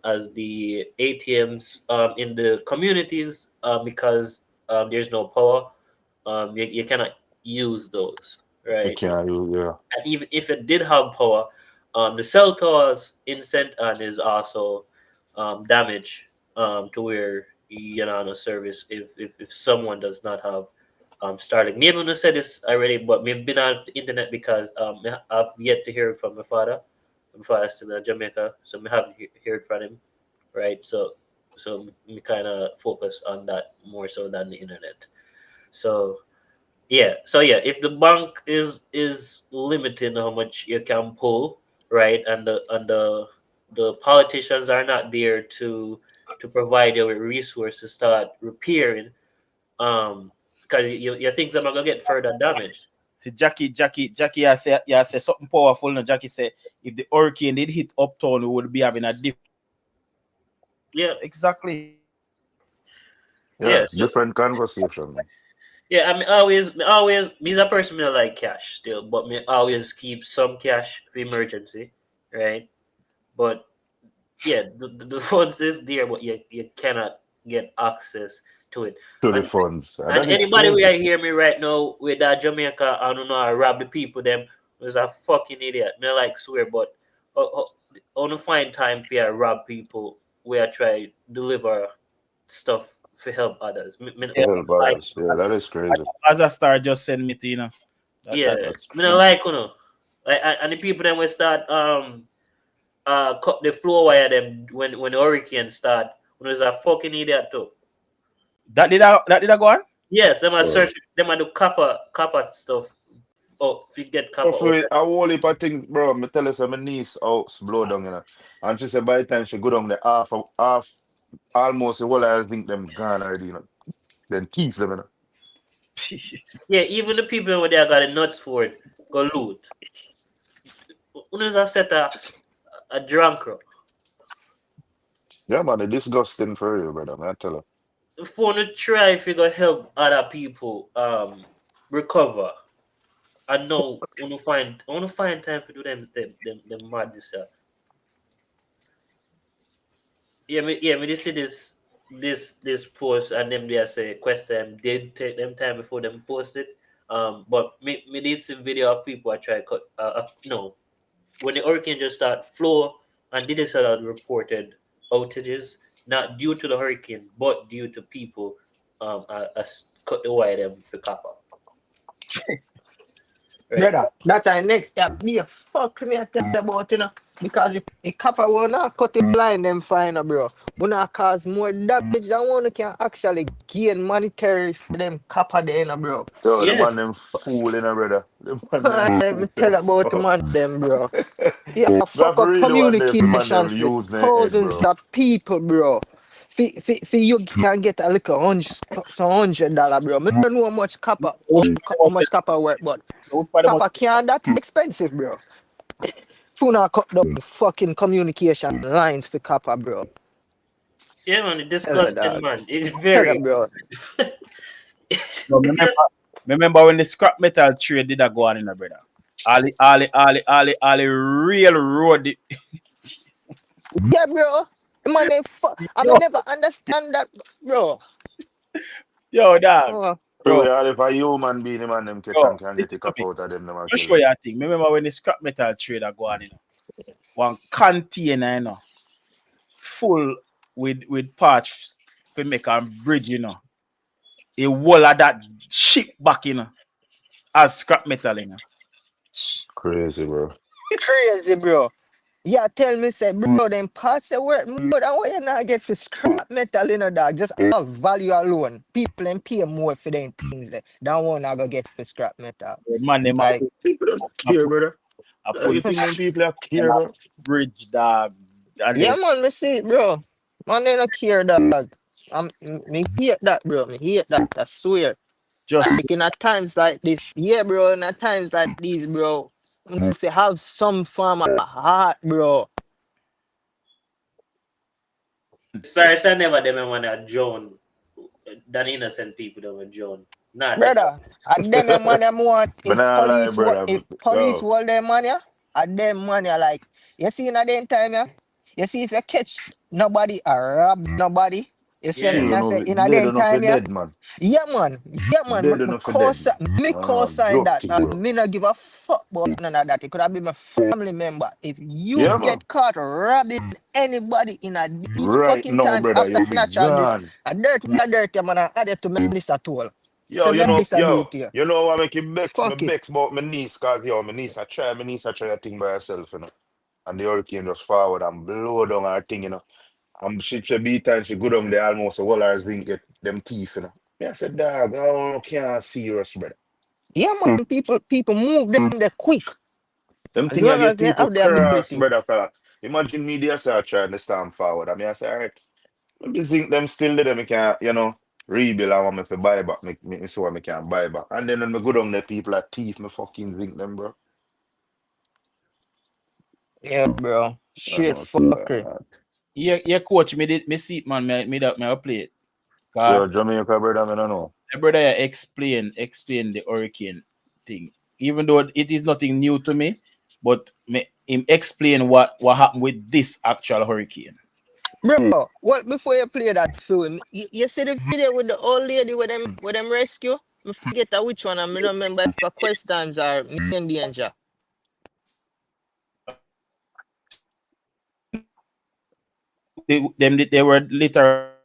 as the ATMs in the communities, because there's no power, you cannot use those, You right? can't use, yeah. And even if it did have power, the cell towers in St. Anne is also damaged, to where you're not on a service if someone does not have Starlink. Me and said this already, but we've been on the internet because I've yet to hear from my father. My father's still in Jamaica, so we haven't heard from him, right? So we kind of focus on that more so than the internet. So yeah, if the bank is limiting how much you can pull, right, and the politicians are not there to provide you with resources to start repairing, because you think them are gonna get further damaged. See, Jackie, I say something powerful. No, Jackie say if the hurricane did hit uptown, we would be having a different. Yeah, Exactly. yeah. Yeah, So different conversation, man. yeah, I mean, always, me's a person me like cash still, but me always keep some cash for emergency, right? But yeah, the funds is there, but you cannot get access to it. To the And funds. and That is anybody who crazy. hear me right now with that Jamaica, I don't know, I rob the people them was a fucking idiot. Me like swear, but on find time for you rob people where I try deliver stuff for help others. Yeah. To help Like others. Yeah, that is crazy. As a star, just send me to yeah, that That's me not like like and the people then will start cut the floor wire them when the hurricane start. When there's a fucking idiot too. that did I go on? Yes, them are uh, search. Them are do copper stuff. Oh, if you get copper tough out with there. a whole heap of things, bro. Me tell you, say my niece house blow down, you know. And she said by the time she go down the half, almost the whole I think them gone already, you know. Then thief them, you know. Yeah, even the people over there got the nuts for it. Go loot. Uno just set a drunk. Yeah, man, it's disgusting for you, brother. Man, I tell you. If you want to try if you gonna help other people recover, I know I want to find time to do them madness. Me just see this post and them they say question did take them time before them post it. But me did some video of people I try cut no when the hurricane just start flow and did had reported outages not due to the hurricane but due to people cut the wire them for copper. Right. Brother, that I next be a fuck me I tell about, you know. Because if a copper wanna cut the line them fine, bro. Wanna cause more damage than one can actually gain monetary for them copper there, bro. Yo, the man Yes. them fooling, brother. The man them Let me tell about the fool. man them, bro. Yeah, That fuck up really what they man communication them for use their head, thousands bro. of people, bro. For you can get a little $100, bro. I don't know how much copper, how much copper work, but copper can't that expensive, bro. Who not cut down fucking communication lines for copper, bro? Yeah, man, it's Tell her, disgusting, dog. man. It's Tell her, very. bro. No, remember when the scrap metal trade did that go on in the brother? All the real road. Yeah, bro. Man, I Yo, never understand that, bro. yo, dog. Oh, Bro, If a human being, the man them catch and bro, can get listen the to cop me. out of them, them a Just kill show them. you a thing. Remember when the scrap metal trade that go on, one container, full with parts to make a bridge, A wall of that ship back, as scrap metal, Crazy, bro. crazy, bro. Yeah, tell me, say, bro, them parts that work more than what you not get for scrap metal, dog. Just have value alone. People and pay more for them things than one I go get for scrap metal. Man, them Like, People don't a care, put, brother. a You put think them people are them care, a bro? bridge, dog. And yeah, then man, me see it, bro. Man, they don't care, dog. Me hate that, bro. Me hate that. I swear. just Like in at times like this, yeah, bro. In at times like these, bro. If you have some form of heart, bro. Sorry, I never them when I John than innocent people that were John. Not them. Brother, and them your money more But nah lie, brother. if police Yo, hold their money, and them money like you see in a day time, yeah. You see if you catch nobody or rob nobody, you see me Yeah. still I say enough in a dead day enough for time, yeah. dead, man. Yeah man, yeah man, Dead me enough for dead, man. co-sign Joke that thing, and bro. me not give a fuck about none of that. It could have been my family member. If you Yeah, man. get caught robbing anybody in a these Right fucking now, times brother, after you'll be natural this, gone. a dirty man, I add it to Melissa tool. Yo, So Melissa do it to you. you know what make you vex? Me Fuck it. vex about my niece, cause yo, my niece I try a thing by herself, And the hurricane just forward and blow down her thing, And she beat and she go down there almost a whole hour's ring get them teeth. Me I said, dog, I can't serious, brother. Yeah, man, people move them there quick Them as thing I long get as they people have the cross, ability. brother. Fella. Imagine me there start trying to storm forward. I say, all right, maybe think them still there, me can, rebuild and want me to buy back, me so I can buy back. And then when me go down there, people are thief, me fucking zinc them, bro. Yeah, bro. I Shit, know, so, fucker. yeah, coach, me see it, man, me play it. yo, Cause Jamaica, brother, I don't know. the brother explain the hurricane thing. Even though it is nothing new to me, but him explain what happened with this actual hurricane. Bro, what before you play that film? You see the video with the old lady with them rescue? I forget which one. I don't remember if a questions are me in danger. They were literally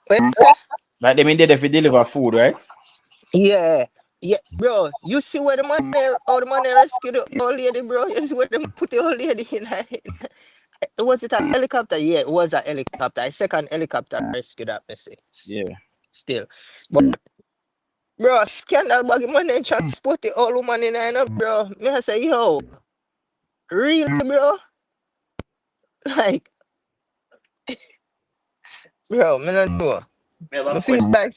What you say? like they mean they if deliver food, right? Yeah. Yeah, bro. You see where the man there, how the man there rescue the old lady, bro? You see where them put the old lady in? Was it a helicopter? Yeah, it was a helicopter. A second helicopter rescue that me see. Yeah. Still. But bro, scandal bag man then transport the old woman in there, bro. Me I say, yo, really, bro? Like, bro, me not know. I have a Me feel question. like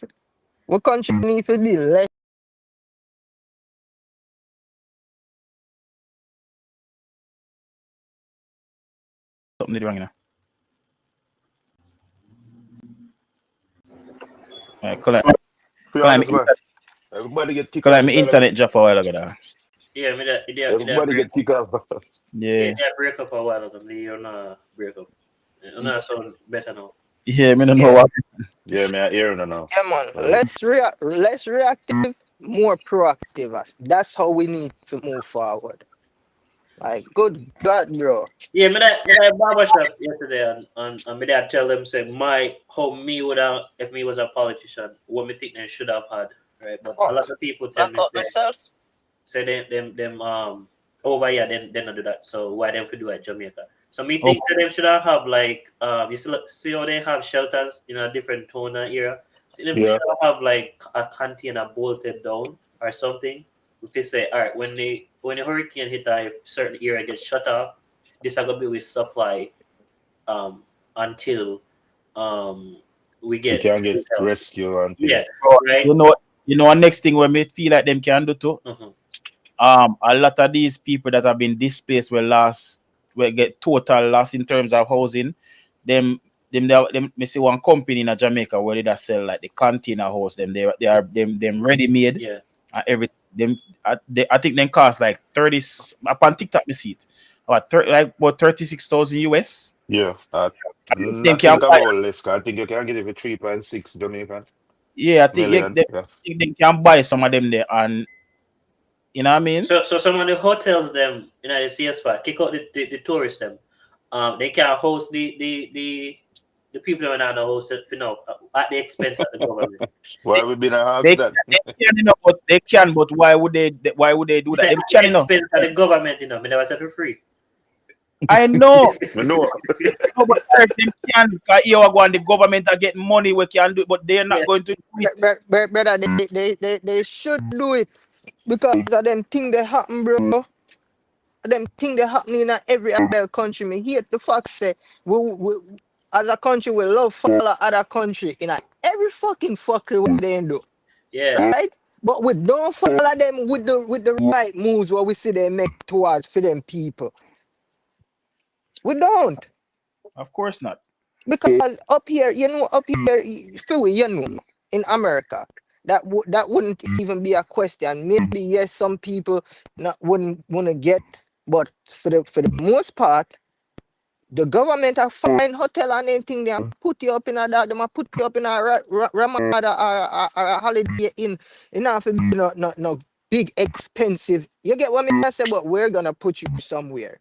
what country need to be less something did wrong, you know. Collect Be my honest, man. internet, Everybody get kicked collect off my side of internet drop a while ago. There. Yeah, me that everybody break get kicked off. yeah, Yeah, that break up a while ago. You know break up. You know sound better now. yeah, me don't know Yeah, what. Yeah, man, I hear it now. yeah, man. Less reactive, more proactive. That's how we need to move forward. Like, good God, bro. Yeah, me that barber shop yesterday and me that tell them say my how me would have if me was a politician, what me think they should have had. Right. But a lot What? of people tell Back me up myself? say them over here then not do that. So why them for do at Jamaica? So me Oh, think that them should have like you see how they have shelters in a different tone and area. I think them Yeah. should have like a container bolted down or something. If they say all right when the hurricane hit a certain area gets shut off, this are gonna be with supply until um we We get can get help. rescue and thing. Yeah, bro, right. you know, next thing when me feel like them can do too. Mm-hmm. A lot of these people that have been displaced will get total loss in terms of housing. Them me see one company in Jamaica where they just sell like the container house. They are them ready made Yeah. and everything. I think them cost like 30 upon TikTok me see it. About 36,000 US. Yeah. Them I can think buy. about less. I think you can get it for 3.6 Jamaican Yeah, I think million. they, Yeah. think they can buy some of them there, and you know what I mean. So some of the hotels them in the CS spot kick out the tourists them. They can host the people that are not the host it, you know at the expense of the government. Why we been a They, house that? they can, you know, but they can, but why would they? Why would they do It's that? like They at can, the you know. expense of the government, you know. I never said for free. I know, Me know. no, but they can because here we go and the government are getting money. We can do it, but they're not Yeah. going to do it. Brother, they should do it because of them thing they happen, bro. Them thing they happen in every other country. Me hate the fact that we as a country we love follow other country in every fucking fuckery what they do, Yeah. right? But we don't follow them with the right moves what we see they make towards for them people. We don't. Of course not. Because up here, you know, in America, that wouldn't even be a question. Maybe yes, some people not wouldn't want to get, but for the most part, the government are find hotel and anything they and put you up in a that, they might put you up in a Ramada or a holiday in enough to be no big expensive. You get what I say? But we're gonna put you somewhere.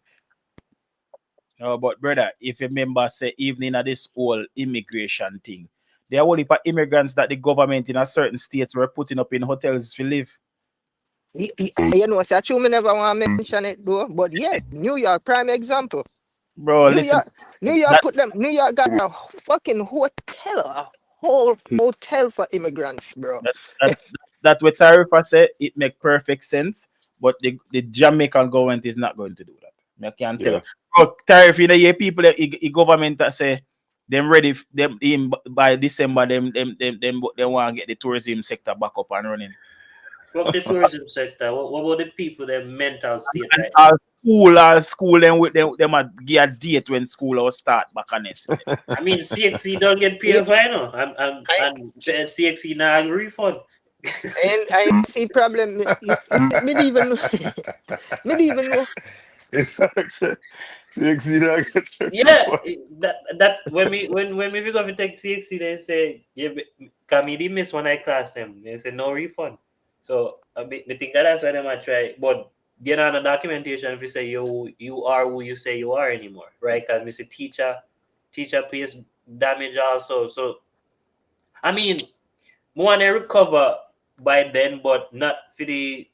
No, but brother, if you remember, say evening of this whole immigration thing, there are only immigrants that the government in a certain states were putting up in hotels to live. You know, so true, me never want to mention it though, but yeah, New York, prime example. Bro, New listen, York, New York that, put them. New York got a fucking hotel, a whole hotel for immigrants, bro. that, that what Tarifa said, it make perfect sense, but the Jamaican government is not going to do that. I can't tell Yeah. you. Bro, Tariff, you know, yeah, people, the government that say them ready, them in by December, they want to get the tourism sector back up and running. Fuck the tourism sector. What about the people, their mental state And right now? our school, them with them a give a date when school will start back honestly. I mean, CXC don't get Yeah, PFI no. And CXC now refund. and I see problem. Me even me even know. Yeah, that when we go to take CXC, they say yeah, can me miss one I class them. They say no refund. So I think that's why they might try. But get on the documentation if you say you are who you say you are anymore, right? Because Mr. Teacher plays damage also. So I mean, more they recover by then, but not for the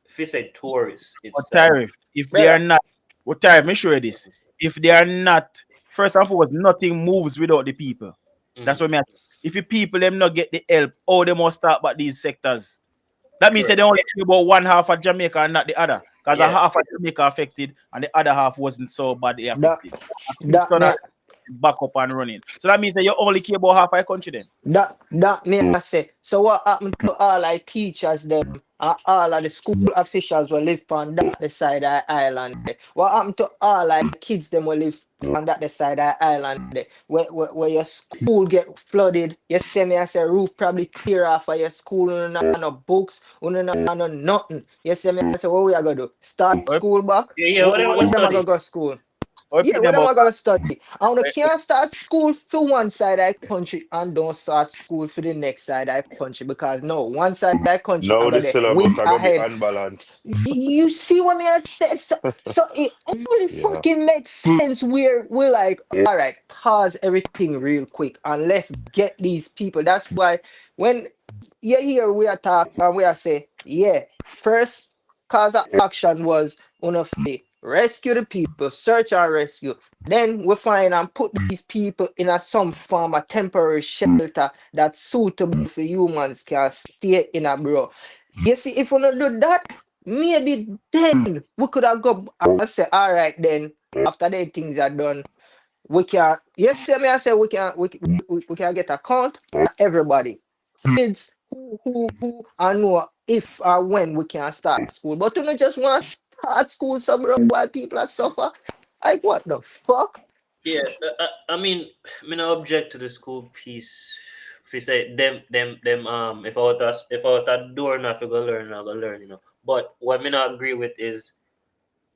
if you say tourists But itself. Tariff, if they are not, what Tariff, me show you this. If they are not, first and foremost, nothing moves without the people. That's what I mean. If the people them not get the help, oh, they must start back these sectors. That means they only care about one half of Jamaica and not the other. Because the half of Jamaica affected and the other half wasn't so badly affected. It's gonna back up and running. So that means that you only care about half of the country then. That me I say. So what happened to all our teachers them and all of the school officials will live on that the side of the island? What happened to all our kids them will live on that side of the island there, where your school get flooded. You see me, I say roof probably tear off of your school, and no books, no nothing. You see me, I say what we are gonna do? Start What, school back? Yeah, whatever you When them are study. gonna go school? what Yeah, pick when them am up? I gonna study? I wanna can't start school for one side of the country and don't start school for the next side of the country because no, one side of the country I Now the got the way syllabus are gonna be ahead. unbalanced. You see what me I said? So it only Yeah. fucking makes sense where we're like, all right, pause everything real quick and let's get these people. That's why when you hear we are talking and we are say, yeah, first cause of action was on rescue the people, search and rescue. Then we find and put these people in a some form of temporary shelter that's suitable for humans can stay in a bro. You see, if we don't do that, maybe then we could have go and say, all right, then after the things are done, we can. You see me, I say we can get a count of everybody, kids who I know if or when we can start school. But you don't just want to start school somewhere while people are suffer. Like what the fuck? Yeah, I mean, me no object to the school piece. If you say them if I was a door now, if you go learn, I go learn, you know. But what me not agree with is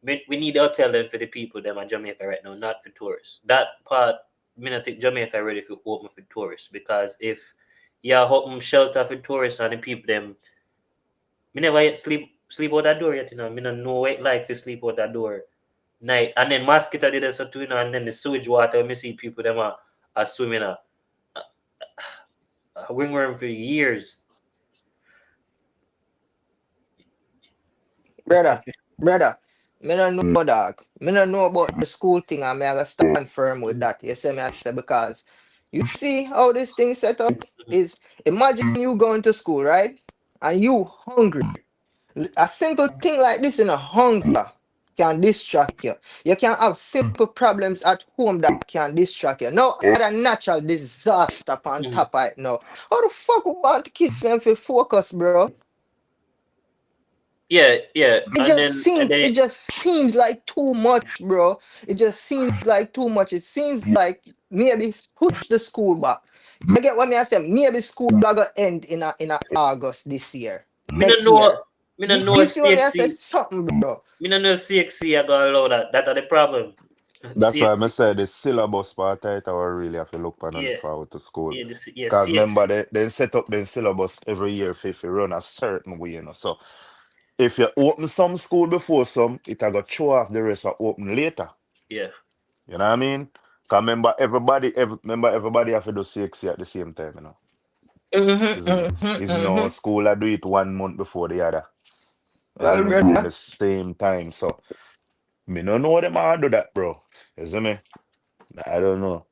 we need to tell them for the people them at Jamaica right now, not for tourists. That part, me not think Jamaica ready for open for tourists because if you open shelter for tourists and the people them, me never yet sleep out that door yet, you know. Me no know what it like to sleep out that door night. And then mosquito did so too, you know, and then the sewage water, me see people them are swimming a ringworm for years. Brother, me don't know dog. Me don't know about the school thing and me I gotta stand firm with that. You see me I say because you see how this thing set up is imagine you going to school, right? And you hungry. A simple thing like this in a hunger can distract you. You can have simple problems at home that can distract you. No other natural disaster on Mhm. top of it now. How the fuck we want the kids them to focus, bro? Yeah, It and just then seems it just seems like too much, bro. It just seems like too much. It seems like maybe push the school back. You get what me I say? Maybe school gonna end in a August this year. me no Next know year. me no You, know you if see what me I say? CXC Something, bro. me no know if CXC are gonna allow that. That are the problem. That's why I CXC, say the syllabus part I really have to look on and yeah, look forward to school. yeah, Because remember, CXC. they set up the syllabus every year if you run a certain way, you know. So if you open some school before some, it I got show off the rest are open later. Yeah. You know what I mean? Because remember everybody have to do 6 at the same time, you know. Mm-hmm, Isn't it? mm-hmm, Is no mm-hmm. school I do it 1 month before the other. Well, Isn't me? It's in brother, the same time. So me no know them how do that, bro. Isn't me? I don't know.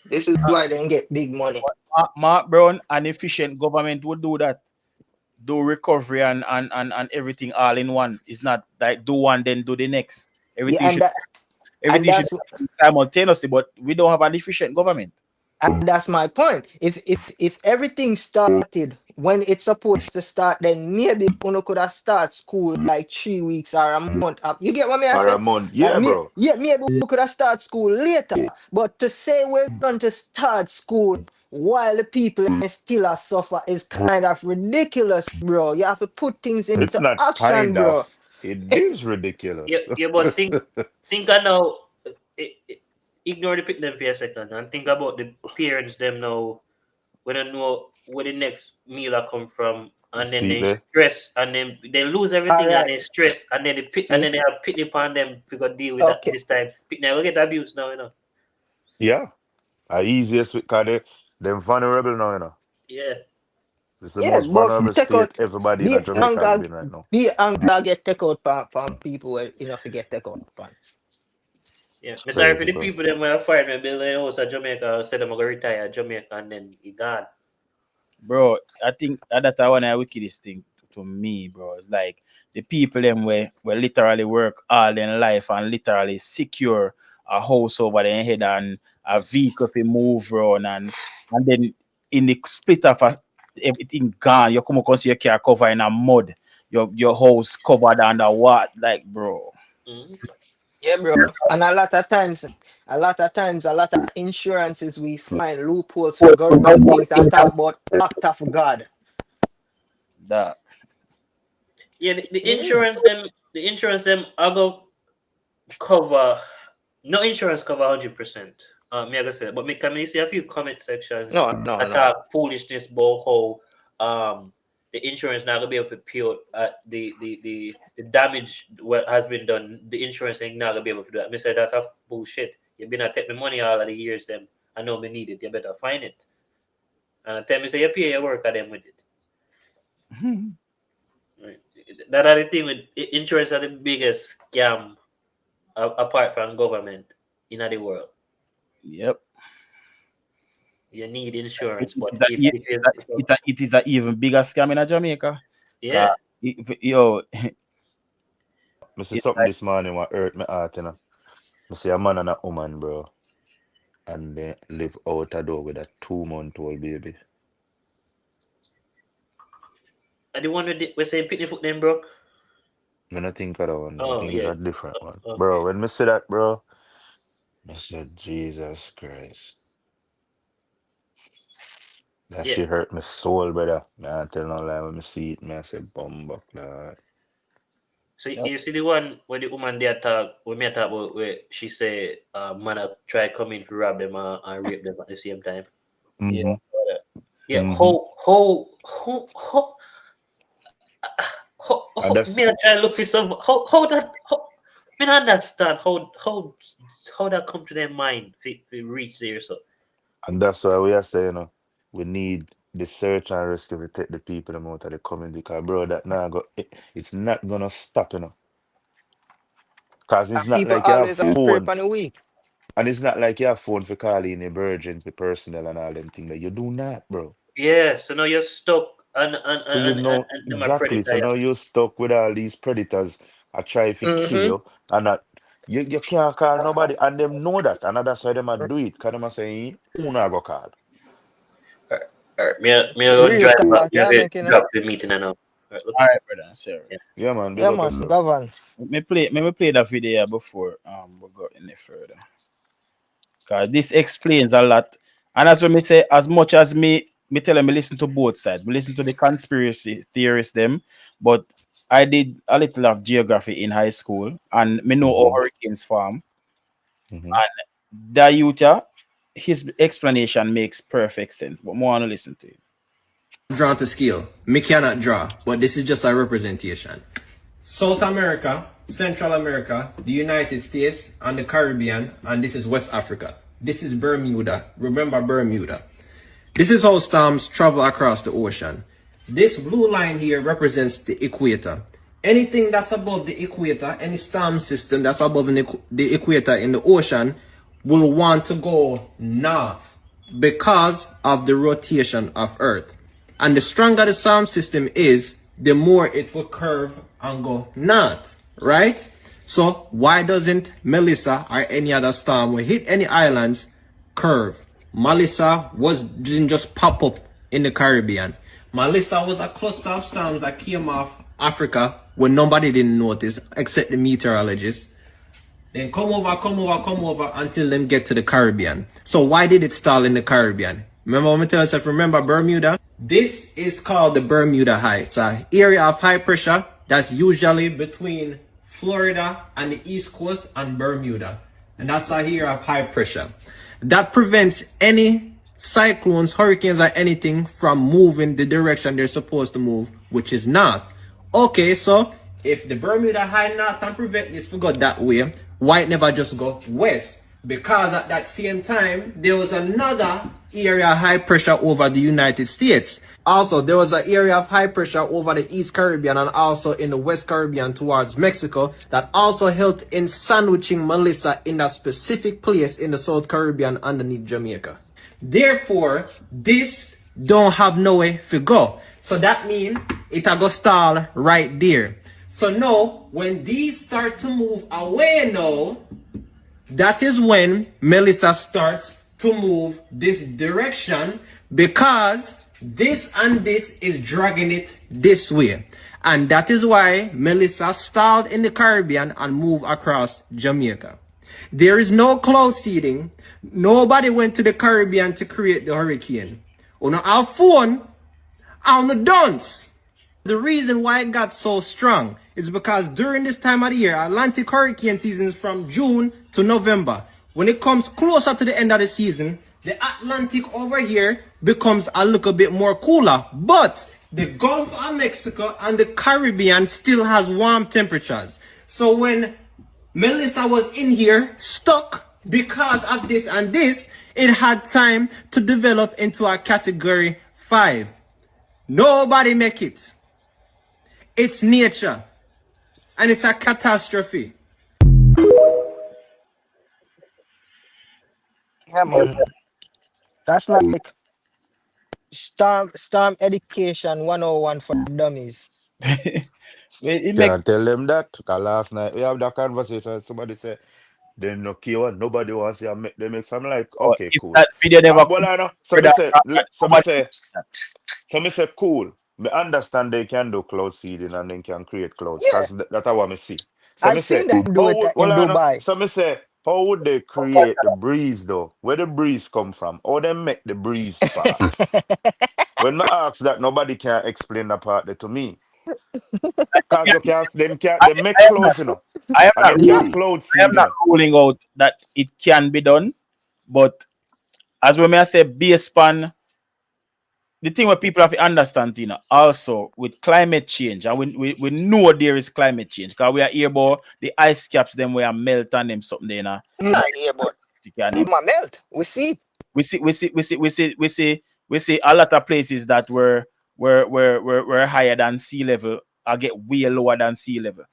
this is why they get big money. Mark Brown, an efficient government would do that. Do recovery and everything all in one. It's not like do one then do the next. Yeah, Everything should and everything should that's happen simultaneously, but we don't have an efficient government. And that's my point. If everything started when it's supposed to start, then maybe Uno could have started school like 3 weeks or a month up. You get what me I Or a say? month. Like Yeah, bro. yeah, maybe we could have started school later. But to say we're going to start school while the people still are suffer is kind of ridiculous, bro. You have to put things It's into not action, kind bro. of. It is Yeah, ridiculous. yeah, but think I know. Ignore the pick them for a second and think about the parents them now when I know where the next meal I come from and then See they there? stress and then they lose All everything and right. they stress and then See? they have pity upon them if to deal with that Okay. this time. Now we get abused now, you know. Yeah. Easiest because them vulnerable now, you know. Yeah. It's the Yeah, most but vulnerable take state out everybody in be a Jamaica has anger, been right now. be anger get take out from people where enough to get take out from. Yeah. I'm sorry for Crazy, the bro. people that were fired me build a house at Jamaica, said I'm gonna retire at Jamaica and then he gone. Bro, I think that's one of the wickedest thing to me, bro. It's like the people them where literally work all their life and literally secure a house over their head and a vehicle to move around and then in the split of everything gone, you come across your car covered in a mud, your house covered under what? Like, bro. Mhm. Yeah, bro. And a lot of times, a lot of insurances we find loopholes for government things that talk about act of God. That Yeah, Mm. the insurance them I go cover no insurance cover 100%. Me I go say, but me can me see a few comment sections No, no, that no. talk foolishness about how the insurance not gonna be able to pay out the damage what has been done. The insurance ain't not gonna be able to do that. Me say that's a bullshit. You been a take me money all of the years them. I know me need it. You better find it. And I tell me say you pay your work at them with it. Right. That are the thing with insurance are the biggest scam apart from government in the world. yep. You need It insurance, it but is a, if it if is you, a, if you it a, it is a even bigger scam in Jamaica. Cause yeah, yo, Me see it's something like this morning what hurt my heart, you know. Me see a man and a woman, bro, and they live out a door with a 2-month-old baby. the one with we're saying picnic foot then broke. Me not think of that one. I Oh think it's yeah, a different one. okay. Bro, when me see that, bro, I said, Jesus Christ. That Yeah. shit hurt my soul, brother. Man, I tell no lie when me see it, man, I say, bumbuck, lad. So yep, you see the one where the woman there talk when me talk about where she say man I try come in to rob them and rape them at the same time. yeah. Mm-hmm. So that, Yeah, Mm-hmm. And me that's I try to look for some how that me not understand how that come to their mind if reach there so and that's why we are saying, we need the search and rescue to take the people them out of the community. Because, bro, that now it's not gonna stop, Because it's And not people like you have always have prep phone, on the week. and it's not like you have phone for calling emergency personnel and all them things that you do not, bro. yeah, so now you're stuck So you know and them a exactly. So predator. now you're stuck with all these predators. I try to kill Mm-hmm. you, and that you can't call nobody, and them know that, and that's why them a do it. Cause them a say, "Who not go call?" Alright, me I go Real drive up. talk, Me have yeah, to making it. drop the meeting and now. Alright, look all at right, brother. Sorry. yeah. Yeah, man, big Yeah, up man, yourself. govern. Me play that video before we go any further. Cause this explains a lot. And as when me say, as much as me tell them me listen to both sides, me listen to the conspiracy theorists them, but I did a little of geography in high school and me know how Mm-hmm. hurricanes form. Mm-hmm. And Dayuta, his explanation makes perfect sense, but more want to listen to it. Drawn to scale. Me cannot draw, but this is just a representation. South America, Central America, the United States, and the Caribbean, and this is West Africa. This is Bermuda. Remember Bermuda. This is how storms travel across the ocean. This blue line here represents the equator. Anything that's above the equator, any storm system that's above the equator in the ocean, will want to go north because of the rotation of Earth. And the stronger the storm system is, the more it will curve and go north, right? So why doesn't Melissa or any other storm will hit any islands curve? Melissa didn't just pop up in the Caribbean. Melissa was a cluster of storms that came off Africa when nobody didn't notice except the meteorologists. Then come over until them get to the Caribbean. So why did it stall in the Caribbean? Remember what I tell yourself, remember Bermuda? This is called the Bermuda High. It's an area of high pressure that's usually between Florida and the East Coast and Bermuda. And that's a area of high pressure. That prevents any cyclones, hurricanes, or anything from moving the direction they're supposed to move, which is north. Okay, so if the Bermuda High North can prevent this to go that way, why it never just go west? Because at that same time, there was another area of high pressure over the United States. Also, there was an area of high pressure over the East Caribbean and also in the West Caribbean towards Mexico that also helped in sandwiching Melissa in that specific place in the South Caribbean underneath Jamaica. Therefore, this don't have nowhere to go. So that means it a go stall right there. So now, when these start to move away now, that is when Melissa starts to move this direction because This and this is dragging it this way. And that is why Melissa stalled in the Caribbean and moved across Jamaica. There is no cloud seeding. Nobody went to the Caribbean to create the hurricane. On our phone, on the dance. The reason why it got so strong is because during this time of the year, Atlantic hurricane season is from June to November. When it comes closer to the end of the season, the Atlantic over here becomes a little bit more cooler. But the Gulf of Mexico and the Caribbean still has warm temperatures. So when Melissa was in here stuck because of this and this, it had time to develop into a category 5. Nobody make it. It's nature. And it's a catastrophe. Yeah, man. That's like storm education 101 for dummies. It make Can't tell them that. 'Cause last night we have that conversation. Somebody said they no care what nobody wants to make them make some like okay, if cool. that video never Well, come I know. for that, So me say cool. Me understand they can do cloud seeding and they can create clouds. Yeah, Cause that's what me see. So I've me say, seen them do it well, in I know. Dubai. So me say, how would they create the breeze though? Where the breeze come from? How they make the breeze part? When I ask that, nobody can explain that part there to me. Cause you can't, they make I am clouds, not you know, I am and not them can't cloud I am seed, you not know. ruling out that it can be done, but as we may say, base pan, the thing where people have to understand, also with climate change, and we know there is climate change because we are here about the ice caps, them we are melt and them something there, Not here, but my melt. We see it. we see a lot of places that were higher than sea level or get way lower than sea level.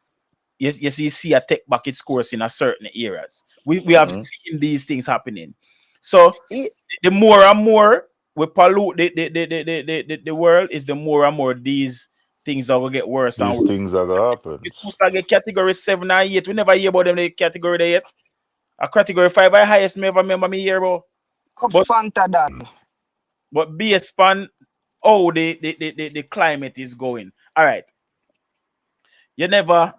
Yes, you see a take back its course in a certain areas. We have Mm-hmm. seen these things happening. So Yeah. the more and more we pollute the world, is the more and more these things are gonna get worse and These worse. things are gonna happen. It's supposed to get category 7 or 8. We never hear about them in the category there yet. A category 5 I highest me ever remember me hear about. Up But Fanta that. based on how the climate is going. All right. You never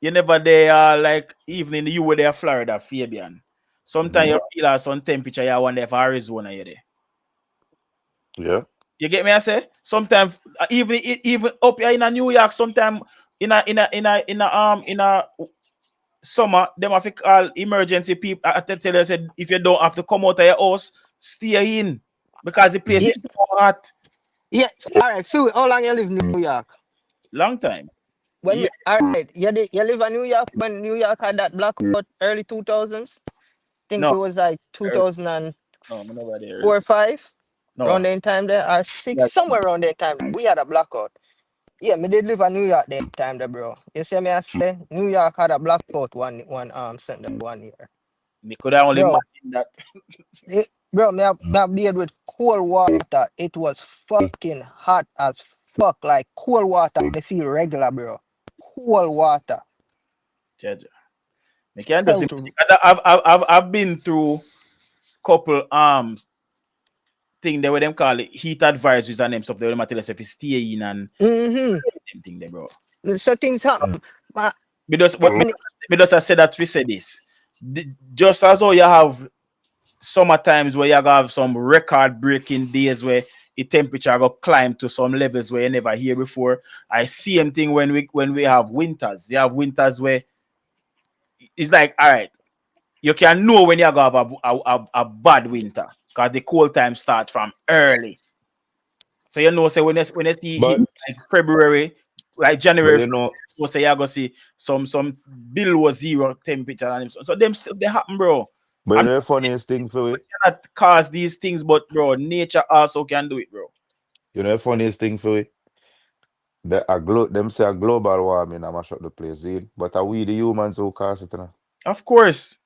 there like even in the you were there Florida, Fabian. Sometimes Mm-hmm. you feel some temperature you wonder if Arizona you there. Yeah. You get me? I say sometimes even up here in a New York, sometimes in a summer, them have to call emergency people. I tell you, said if you don't have to come out of your house, stay in because the place Yeah, is so hot. yeah. All right, Phil, how long you live in New York? Long time. When Yeah. all right, you live in New York when New York had that blackout early 2000s? Think No, it was like 2004 no, I'm never there. or 5 No, around that time there or 6 yeah, somewhere around that time we had a blackout. Yeah, me did live in New York that time there, bro. You see me I say New York had a blackout one Sunday 1 year. me could have only Bro, imagine that. bro, me have beard with cold water. It was fucking hot as fuck. Like cold water, they feel regular, bro. Cold water. Judge. Me can't just Hell imagine to because I've been through couple thing there where them call it heat advisories and them stuff. They will tell us if you stay in and mm-hmm. them thing there, bro. So things happen. But Because when I said that we say this. Just as how you have summer times where you have some record breaking days where the temperature go climb to some levels where you never hear before. I see same thing when we have winters. You have winters where it's like, all right, you can know when you have a bad winter because the cold time starts from early. So you know, say when you see hit But like February, like but January, you know, you say you're gonna see some below zero temperature and so them stuff they happen, bro. but you I'm know the funniest thing for it. cannot cause these things, but bro, nature also can do it, bro. You know the funniest thing for it. Them say a global warming, I'm shut the place in. But are we the humans who cause it, you know? Of course.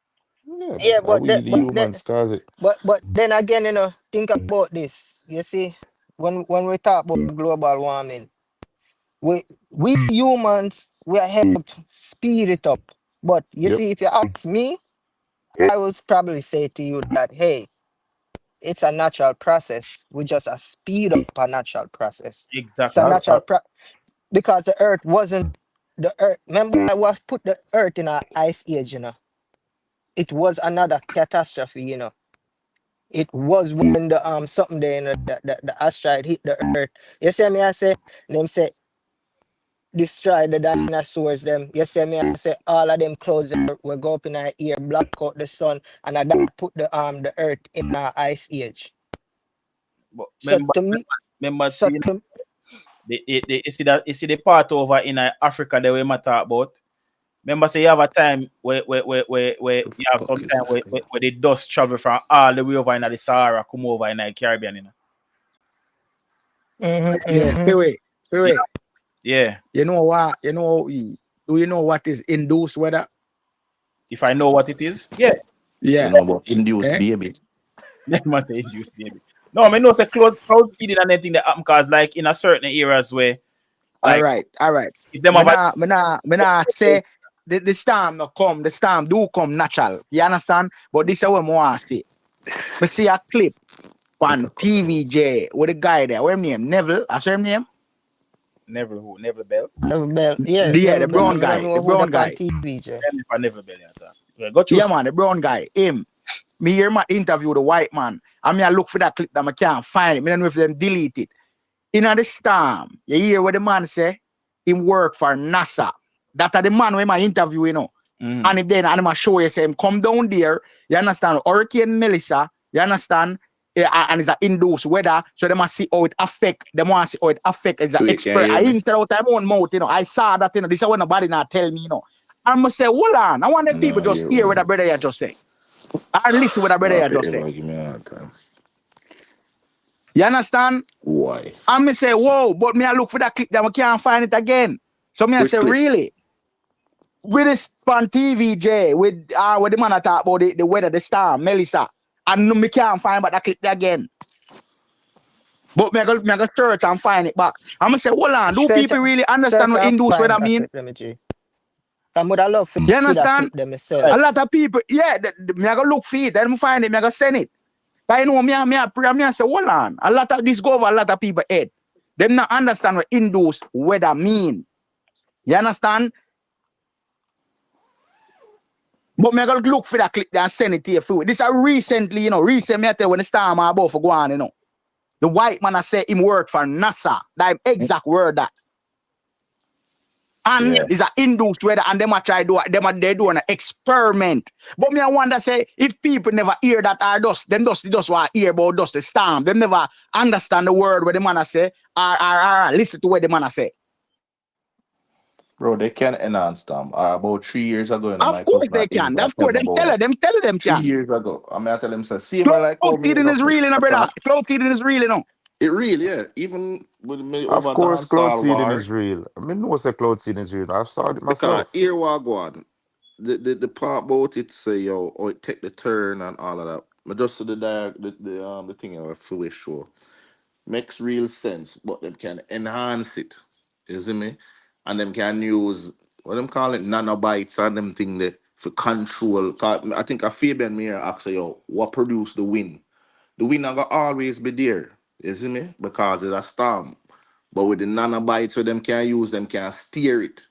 Yeah, yeah, are we the humans cause it? but then again, think about this. You see, when we talk about global warming, we humans we are help speed it up. But you Yep. see, if you ask me, I will probably say to you that hey, It's a natural process. We just a speed up a natural process. It's a Exactly. natural because the earth wasn't the earth. Remember, I was put the earth in an ice age. It was another catastrophe. It was when the something there, the asteroid hit the earth. You see me? I say them say destroy the dinosaurs. Them. You see me? I say all of them clothes will go up in our ear, block out the sun, and I that put the earth in our ice age. But So to me, remember, so see, to you see the part over in Africa that we might talk about. Remember, say you have a time where The you have fuck some is time this thing? where the dust travel from all the way over in the Sahara, come over in the Caribbean. Yeah, Spirit. Yeah. Spirit. Yeah. You know what? Do you know what is induced weather? If I know what it is, yeah. You Yeah. know about induced Eh? baby? Let me say induced baby. No, I mean no say cloud seeding and anything that happen cause like in a certain areas where All like right. All right. if them Me have a nah, me nah, me nah say the storm no come. The storm do come natural. You understand? But this is what I want to say. Me see a clip It on a come close. TVJ with a guy there. What him name? Neville. I saw him name. Never bell. Never bell. Yeah, Yeah, never the bell. I brown don't guy. The know who the brown pan guy. TV, J. Never bell yeah. Yeah, go Yeah, choose. man, the brown guy. Him. Me hear my interview the white man. I mean, I look for that clip that I can't find it. Me don't know if them delete it. In the storm, you hear what the man say? Him work for NASA. That are the man when my interview, And if then I'm show you say him come down there, you understand? Hurricane Melissa, you understand? And it's a induced weather, so they must see how it affect. They want to see how it affect. It's an So you can't expert. hear I me? even said out my own mouth, I saw that, This is what nobody not tell me, I must say, hold on. I want the people No, just hear hear what one. the brother you just say. Or listen what the brother you Papa just say. ever give me a hard time. You understand? Why? And me say, whoa, but me I look for that clip that we can't find it again. So me I Which say, clip? really? With this on TVJ, with the man I talk about the weather, the storm, Melissa. And me can't find but that clip again. But me I go search and find it back. I'm gonna say, hold on, do people really understand Search what and induced weather find that mean? clip, let me G. I would have loved to You see that understand? clip them myself. A lot of people, yeah, me I go look for it, then me find it, me I go send it. I know me I pray, me I say, hold on. A lot of this go over a lot of people head. Them not understand what induced weather mean. You understand? But me I go look for that clip and send it to you through. This is recently, recently I tell you when the storm are about to go on, The white man I say him work for NASA. That exact word that. And Yeah. it's an induced weather and them a try do they do an experiment. But me I wonder say if people never hear that or just want to hear about the storm. Them never understand the word where the man I say or listen to what the man I say. Bro, they can enhance them. About 3 years ago, Of my course cousin they at can. I Of tell course them them about tell that. them 3 can. years ago. I tell them, say, see, man, like how Cloud me seeding enough is real, brother. attack. Cloud seeding is real, It really, yeah. Even with me Of over course, cloud dancehall seeding war, is real. I mean, no say cloud seeding is real. I've saw it because myself. here what go on. The part about it say yo, or it take the turn and all of that. But just to the thing I feel sure. Makes real sense, but them can enhance it. You see me? And them can use what them call it nanobytes and them thing there for control. 'Cause I think a Fabian Mir asked yo, what produce the wind? The wind are gonna always be there. You see me? Because it's a storm. But with the nanobytes where them can use, them can steer it,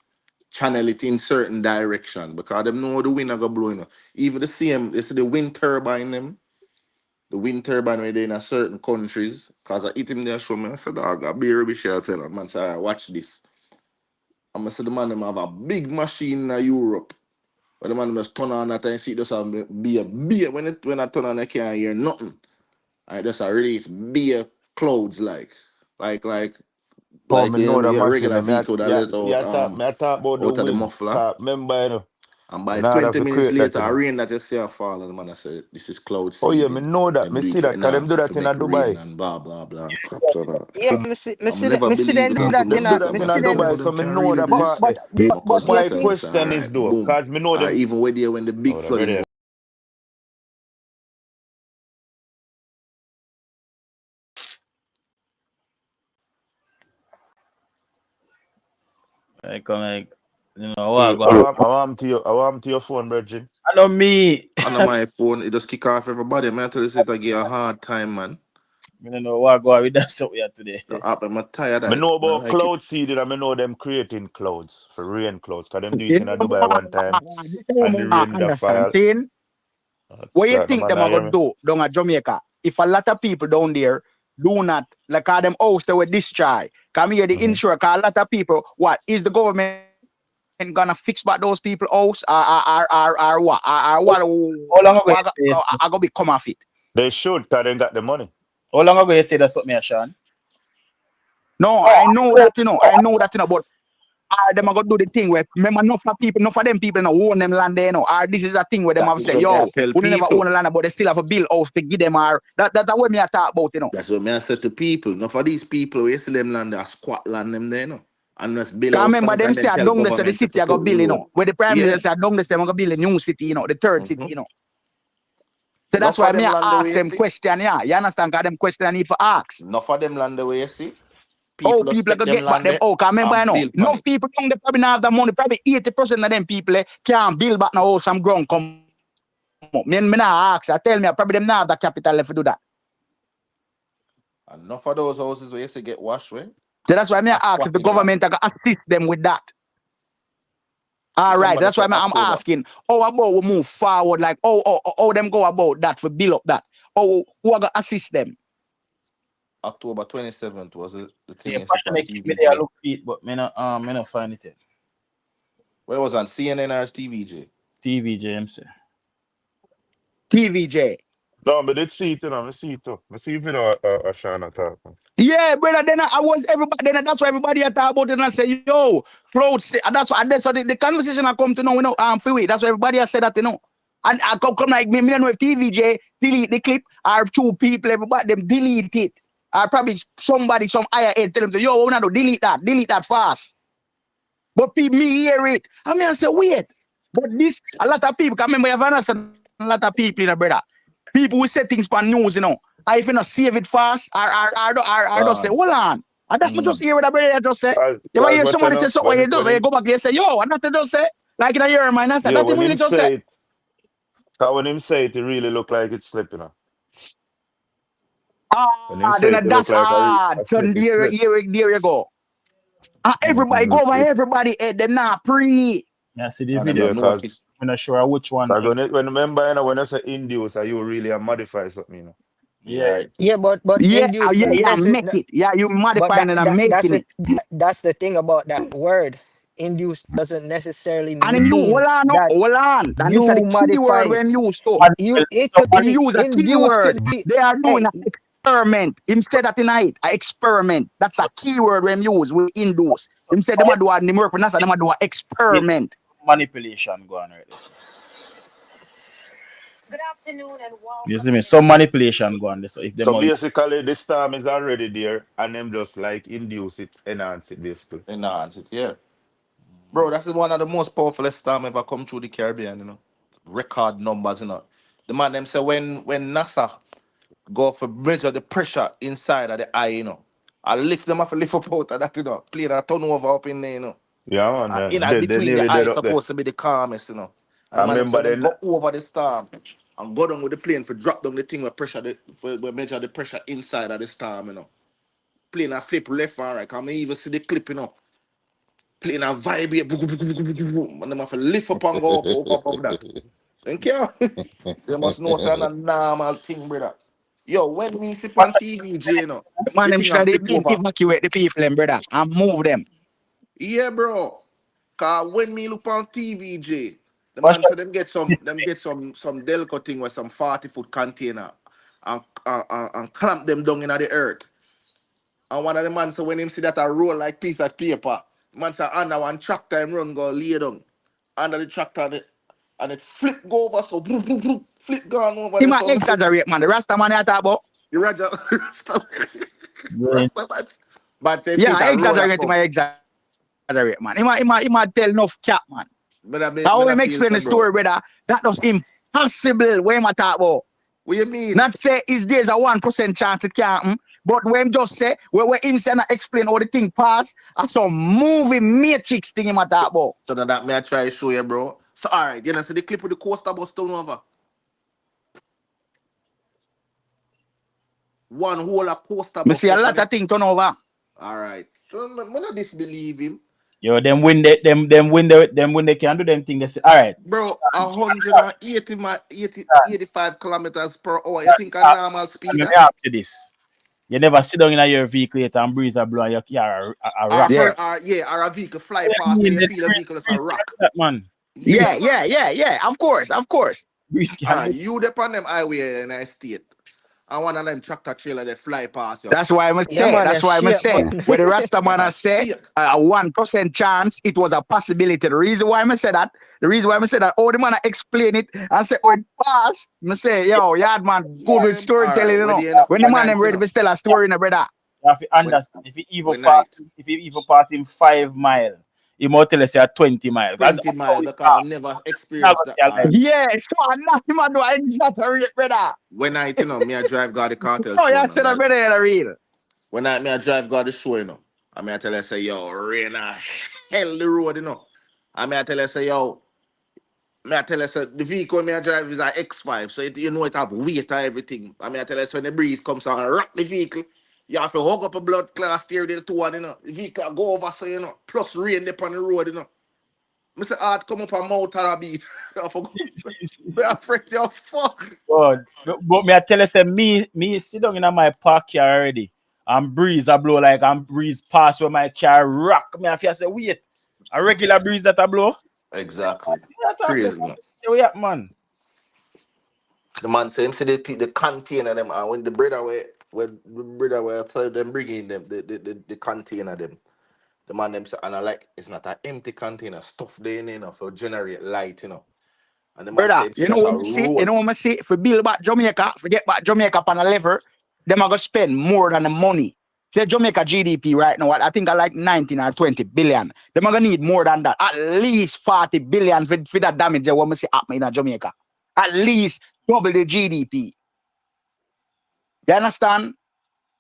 channel it in certain direction. Because them know the wind are gonna blow. Even the same, you see the wind turbine them. The wind turbine where they in a certain countries, because I eat him there show me, I said, dog, I be rubbish here, tell him, man, say, "Alright, watch this. I'm gonna say the man them have a big machine in Europe. But the man must turn on that and see it just have beer. When I turn on I can't hear nothing. I just a release beer clouds like like Oh, like me know that your machine. regular vehicle that let out I talk about the out of the wind. muffler. 'Cause remember, And by in order 20 to minutes create that, later, rain that you see a fall, and the man I say, this is cloud Oh yeah, me seeding. know that. Them Me do it see for that, cause them enhance do it for that in a make rain Dubai. and blah blah blah and crap so that. Yeah, me I'm see never me see believe them it do until that, me Them do see it that and in I a say, yo, Dubai, how so them me can know really that do but this? part but there. My but cousin you My tell see, me, say, question is alright, though, boom. cause me know Or them. even where they when the big Oh, flooding ready? was Like, you know, what go on. I want to your phone, Virgin. not me. On my phone, it just kick off everybody. Man, I tell you, say it give a hard time, man. I don't know what go on with that stuff here today. I'm tired of I it. know I about like cloud it. seeding and I know them creating clouds for rain clouds. Because them do it You in know, Dubai one time this is and the what I rain that understand. fall. Saying, what you Right, no think man, them I are hear gonna me. do down at Jamaica? If a lot of people down there do not like all them house they will destroy. Come here, the insure, cause a lot of people, what is the government gonna fix back those people house or what? What How long ago you say I gonna become of it? They should because they got the money. How long ago you say that something, Sean? No, I know that, I know that, but are them gonna do the thing where remember enough of them people no own them land there, or this is a thing where them That have is say, what me I yo, tell we never people. own a land, but they still have a bill house to give them, or that's what me I talk about, That's what me I said to people. Now for these people, we see them land, they squat land them there, no. And just build Cause house remember on it them and say then I tell don't say the government to city I go put build, road. where the prime Yeah. minister say I don't say I'm gonna build a new city, the third city, So that's Enough why of me them I land the ask way you them see. question, you understand? Cause them question I need for ask. Enough of them land the way you see. Oh, People just people are take gonna them get back land them. there Oh, cause remember, and build on enough it. people don't they probably not have the money. Probably 80% of them people can't build back now some ground come up. Me not ask. I tell me, probably them not have the capital left to do that. Enough of those houses where you see get washed with. So that's why me A ask if the squatting land. government are gonna assist them with that. All right, Somebody that's say why I'm October. asking. How about we move forward? Like, how them go about that for build up that? Oh, who are gonna assist them? October 27th was the thing Yeah, you see on passionate keep me there TVJ. look feet, but me not find it yet. Where was on CNN or TVJ? TV James. TVJ. No, but it's see it, I see it too. I see if you know Ashana talk. Yeah, brother. Then I was everybody. Then that's why everybody I talk about it and I say, yo, clothes. That's why. That's why the conversation I come to know. Free. That's why everybody has said that. And I come like me. Me don't know if TVJ delete the clip or two people. Everybody them delete it. Or probably somebody some higher head tell them, to, yo, we not do delete that fast. But people me hear it. I say, wait. But this a lot of people. Can remember you have understand a lot of people, brother. People will say things for news, I if you not save it fast, I just say, hold on. And that just hear what I brother just say. If I Cause hear what you somebody say know, something, you just you go back and say, yo, and that just say, like in your mind, I said, yeah, that him when really him just say. say it, cause when him say it, it really look like it's slipping. When him say it, it look That's like hard. a So slip, it there slip. you go. Everybody go over everybody head, they not pre. Yeah, see the And them video. Yeah, not cause notice. I'm not sure which one. when remember, when I say induce, you really modify something, Yeah. Right. Yeah, but Yeah, induce not make necessarily. it. Yeah, you But modifying it and that's making the it. that's the thing about that word. Induce doesn't necessarily And you mean that hold on. And this is the you key word modify when it. you use to. You it could Him be use a induce keyword. could be They are doing hey an experiment. Him said that tonight. An experiment. That's a keyword when use with induce. Him said them a do a work for NASA, them a do an experiment. Manipulation going right this. Good afternoon and welcome. You see me? Some manipulation going this. So if them So basically, the storm is already there, and them just like induce it, enhance it, basically. Enhance it, yeah. Bro, that's one of the most powerful storm ever come through the Caribbean, Record numbers, The man them say when NASA go for measure the pressure inside of the eye, I lift them off a lift up out of that, plane a turnover up in there, Yeah, And man. in They between nearly the dead eyes up there. supposed to be the calmest, And I the man them say remember them then. go over the storm and go down with the plane for drop down the thing where we measure the pressure inside of the storm, Plane a flip left and right. Can me even see the clip, Plane a vibrate, and them have to lift up and go up above that. Thank you. They must know it's a normal thing, brother. Yo, when me sip on TV, Man, the them thing a should have flip been over. evacuate the people, them, brother, and move them. Yeah, bro. Cause when me look on TVJ, the man said them get some Delco thing with some 40-foot container and clamp them down in the earth. And one of the man said when him see that a roll like piece of paper, the man said under one tractor him run go lay down. Under the tractor and it flip go over so flip gone over He there. might So exaggerate, man. The Rasta man I talk about. the Raja Rasta man. But say Yeah, Peter roll exaggerate, he come. might exaggerate, man. He might tell enough cap, man. But I How him feel explain so, the story, bro. brother? That was impossible. What him a talk about? What you mean? Not say is there's a 1% chance it can't happen, but when him just say where him say and explain how the thing pass, I some movie matrix thing him a talk about. So that me I try to show you, bro. So alright, you know, so the clip with the coaster bus down over. One whole a coaster Me bus see a up lot on of it. things turn over. Alright. So I not disbelieve him. Yo, them when they can do them thing. They say, all right. Bro, 85 kilometers per hour. You think a normal speed? Let me ask you this. You never sit down in your vehicle yet and breeze a blow and your car a rock. Yeah. Or a vehicle fly past you, you feel a vehicle is a rock. That man. Yeah. Of course. Breeze can Alright, you depend them highway in a state. And one of them tractor trailer they fly past you. That's why I must say. man, That's that why I must shit, say. man. Where the Rasta man has said Shit. a 1% chance, it was a possibility. The reason why I say that, all the man explain it and say, oh, it pass. I say, yo, yard man, good with storytelling, Alright, you know. When the man them ready you to tell a story, no brother. You have to understand. If you even pass him 5 miles, he might tell us you are 20 miles. 20 miles because I've never experienced that. Alright. Yeah, so I'm not him do exaggerate, brother. When I me I drive God the cartel Oh, show. yeah, said I brother, you're real. When I drive God the show, you know. I mean I tell her say, yo, rain hell the road, you know. I mean I tell her say, yo, I tell her say the vehicle me I drive is an X5, so you know it have weight and everything. I mean I tell her so when the breeze comes on and rock the vehicle, you have to hug up a blood class steer the 2 you know. The vehicle go over so you know, plus rain up on the road, you know. Mr. Art come up a mouth and a beat. I forgot. I'm afraid you're fuck. God. But me I tell us that me sit down in my park here already. And breeze a blow like and breeze pass where my car rock. Me I feel say wait. A regular breeze that a blow. Exactly. Crazy Crazy, man. Man. The man say him see the container them and when the brother were tell them bringing them the container them. The man them say and I like it's not an empty container, stuff there in you know, for generate light, you know. And the man Brother, say you know what I see? If we build back Jamaica, forget back Jamaica on a level, them are gonna spend more than the money. Say Jamaica GDP right now, I think I like 19 or 20 billion. Them are gonna need more than that. At least 40 billion for that damage what we see happen in Jamaica. At least double the GDP. You understand?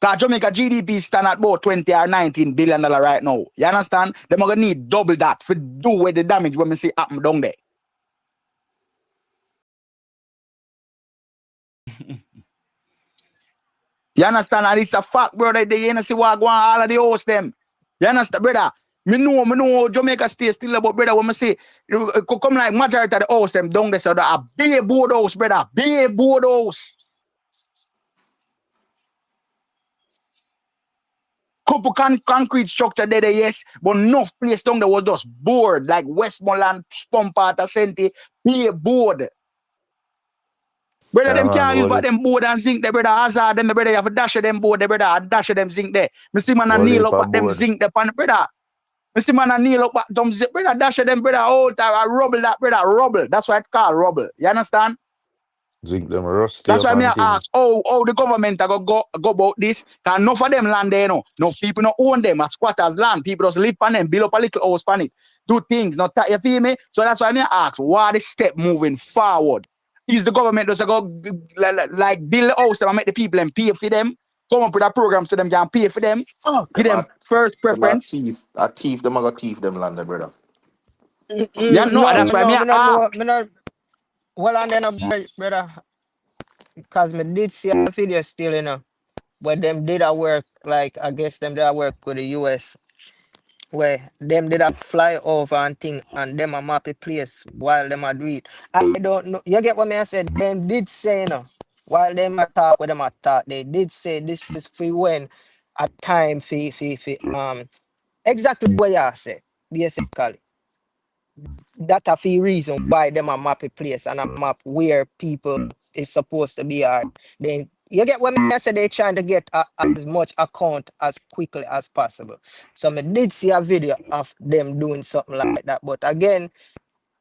Because Jamaica GDP stand at about 20 or 19 billion dollars right now. You understand? Them are gonna need double that for do with the damage when we see happen down there. You understand? And it's a fact, brother. They ain't see what go on all of the hosts them. You understand, brother? Me know Jamaica stay still about brother. When I say come like majority of the house them down there, so that a big board house, brother. Big board house. Couple concrete structure there, yes, but enough place down there was just board, like Westmoreland, Spumparta, Senti, big board. Brother, them can't use but them board and zinc there, brother. Hazard them, brother, you have to dash them board there, brother, and dash them zinc there. Me see man and kneel up but them zinc there, brother. Me see man and kneel up but them zinc, brother, dash them, brother, all time, I rubble that, brother, rubble. That's why it's called rubble. You understand? Zinc them rusty. That's why me ask, oh, the government go about this. Cause enough of them land there, you know. Enough people don't own them as squatters land. People just live on them, build up a little house on it. Do things, not you feel me? So that's why me ask, what the step moving forward? Is the government just go like build a house and make the people and pay for them? Come up with a program so them can pay for them. Give them first preference. A thief, them are thief them land, brother. Yeah, no, that's why me ask. Well, and then, brother, because me did see a video still, you know, where them did a work, like, I guess them did a work with the US, where them did a fly over and thing, and them a map a place while them a do it. I don't know, you get what me I said? Them did say, you know, while them a talk, with them a talk, they did say this is for when a time for, exactly what you said, basically. That a few reason why them a map a place and a map where people is supposed to be at. Then you get what I said, they trying to get as much account as quickly as possible. So I did see a video of them doing something like that. But again,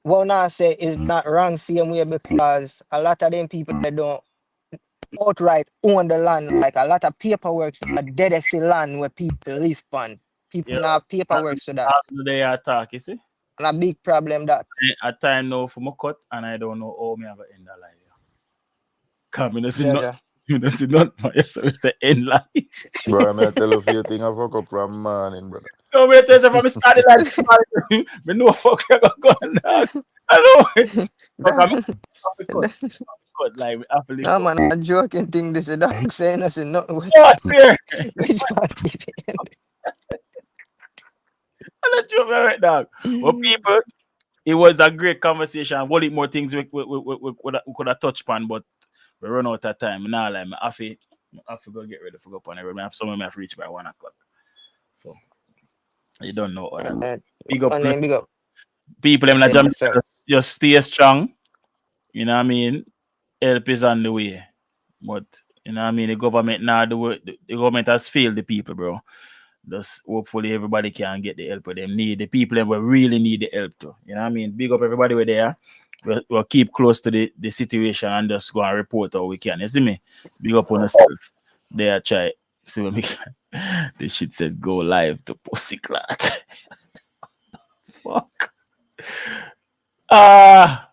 what I say is not wrong same way because a lot of them people they don't outright own the land. Like a lot of paperwork are dead for land where people live on. People now have paperwork for that. They attack, you see? And a big problem that a time now for my cut and I don't know how me have an end of life. Come in, see not yes, it's an end life. Bro, I tell you a few things I fuck up from morning, brother. No, me tell you from started like me know fuck you go on. I know. But I'm cut like we have to link No up. man, a joking thing this is dog saying us in nothing was Oh, swear. which part I'm not joking right now. Well, people, it was a great conversation. What it more things we could have touched upon, but we run out of time. Now, like, I have to go get ready for go upon it. I have somewhere I have to reach by 1 o'clock. So, you don't know all that. Alright. Big up, Big up. people in Yes, Jamaica, sir. just stay strong. You know what I mean? Help is on the way. But, you know what I mean? The government now, the government has failed the people, bro. Just hopefully everybody can get the help that them need. The people that will really need the help too. You know what I mean? Big up everybody we're there. We'll keep close to the situation and just go and report how we can. You see me? Big up on yourself. There, try. See what we can. This shit says go live to Pussyclat. Fuck. Ah.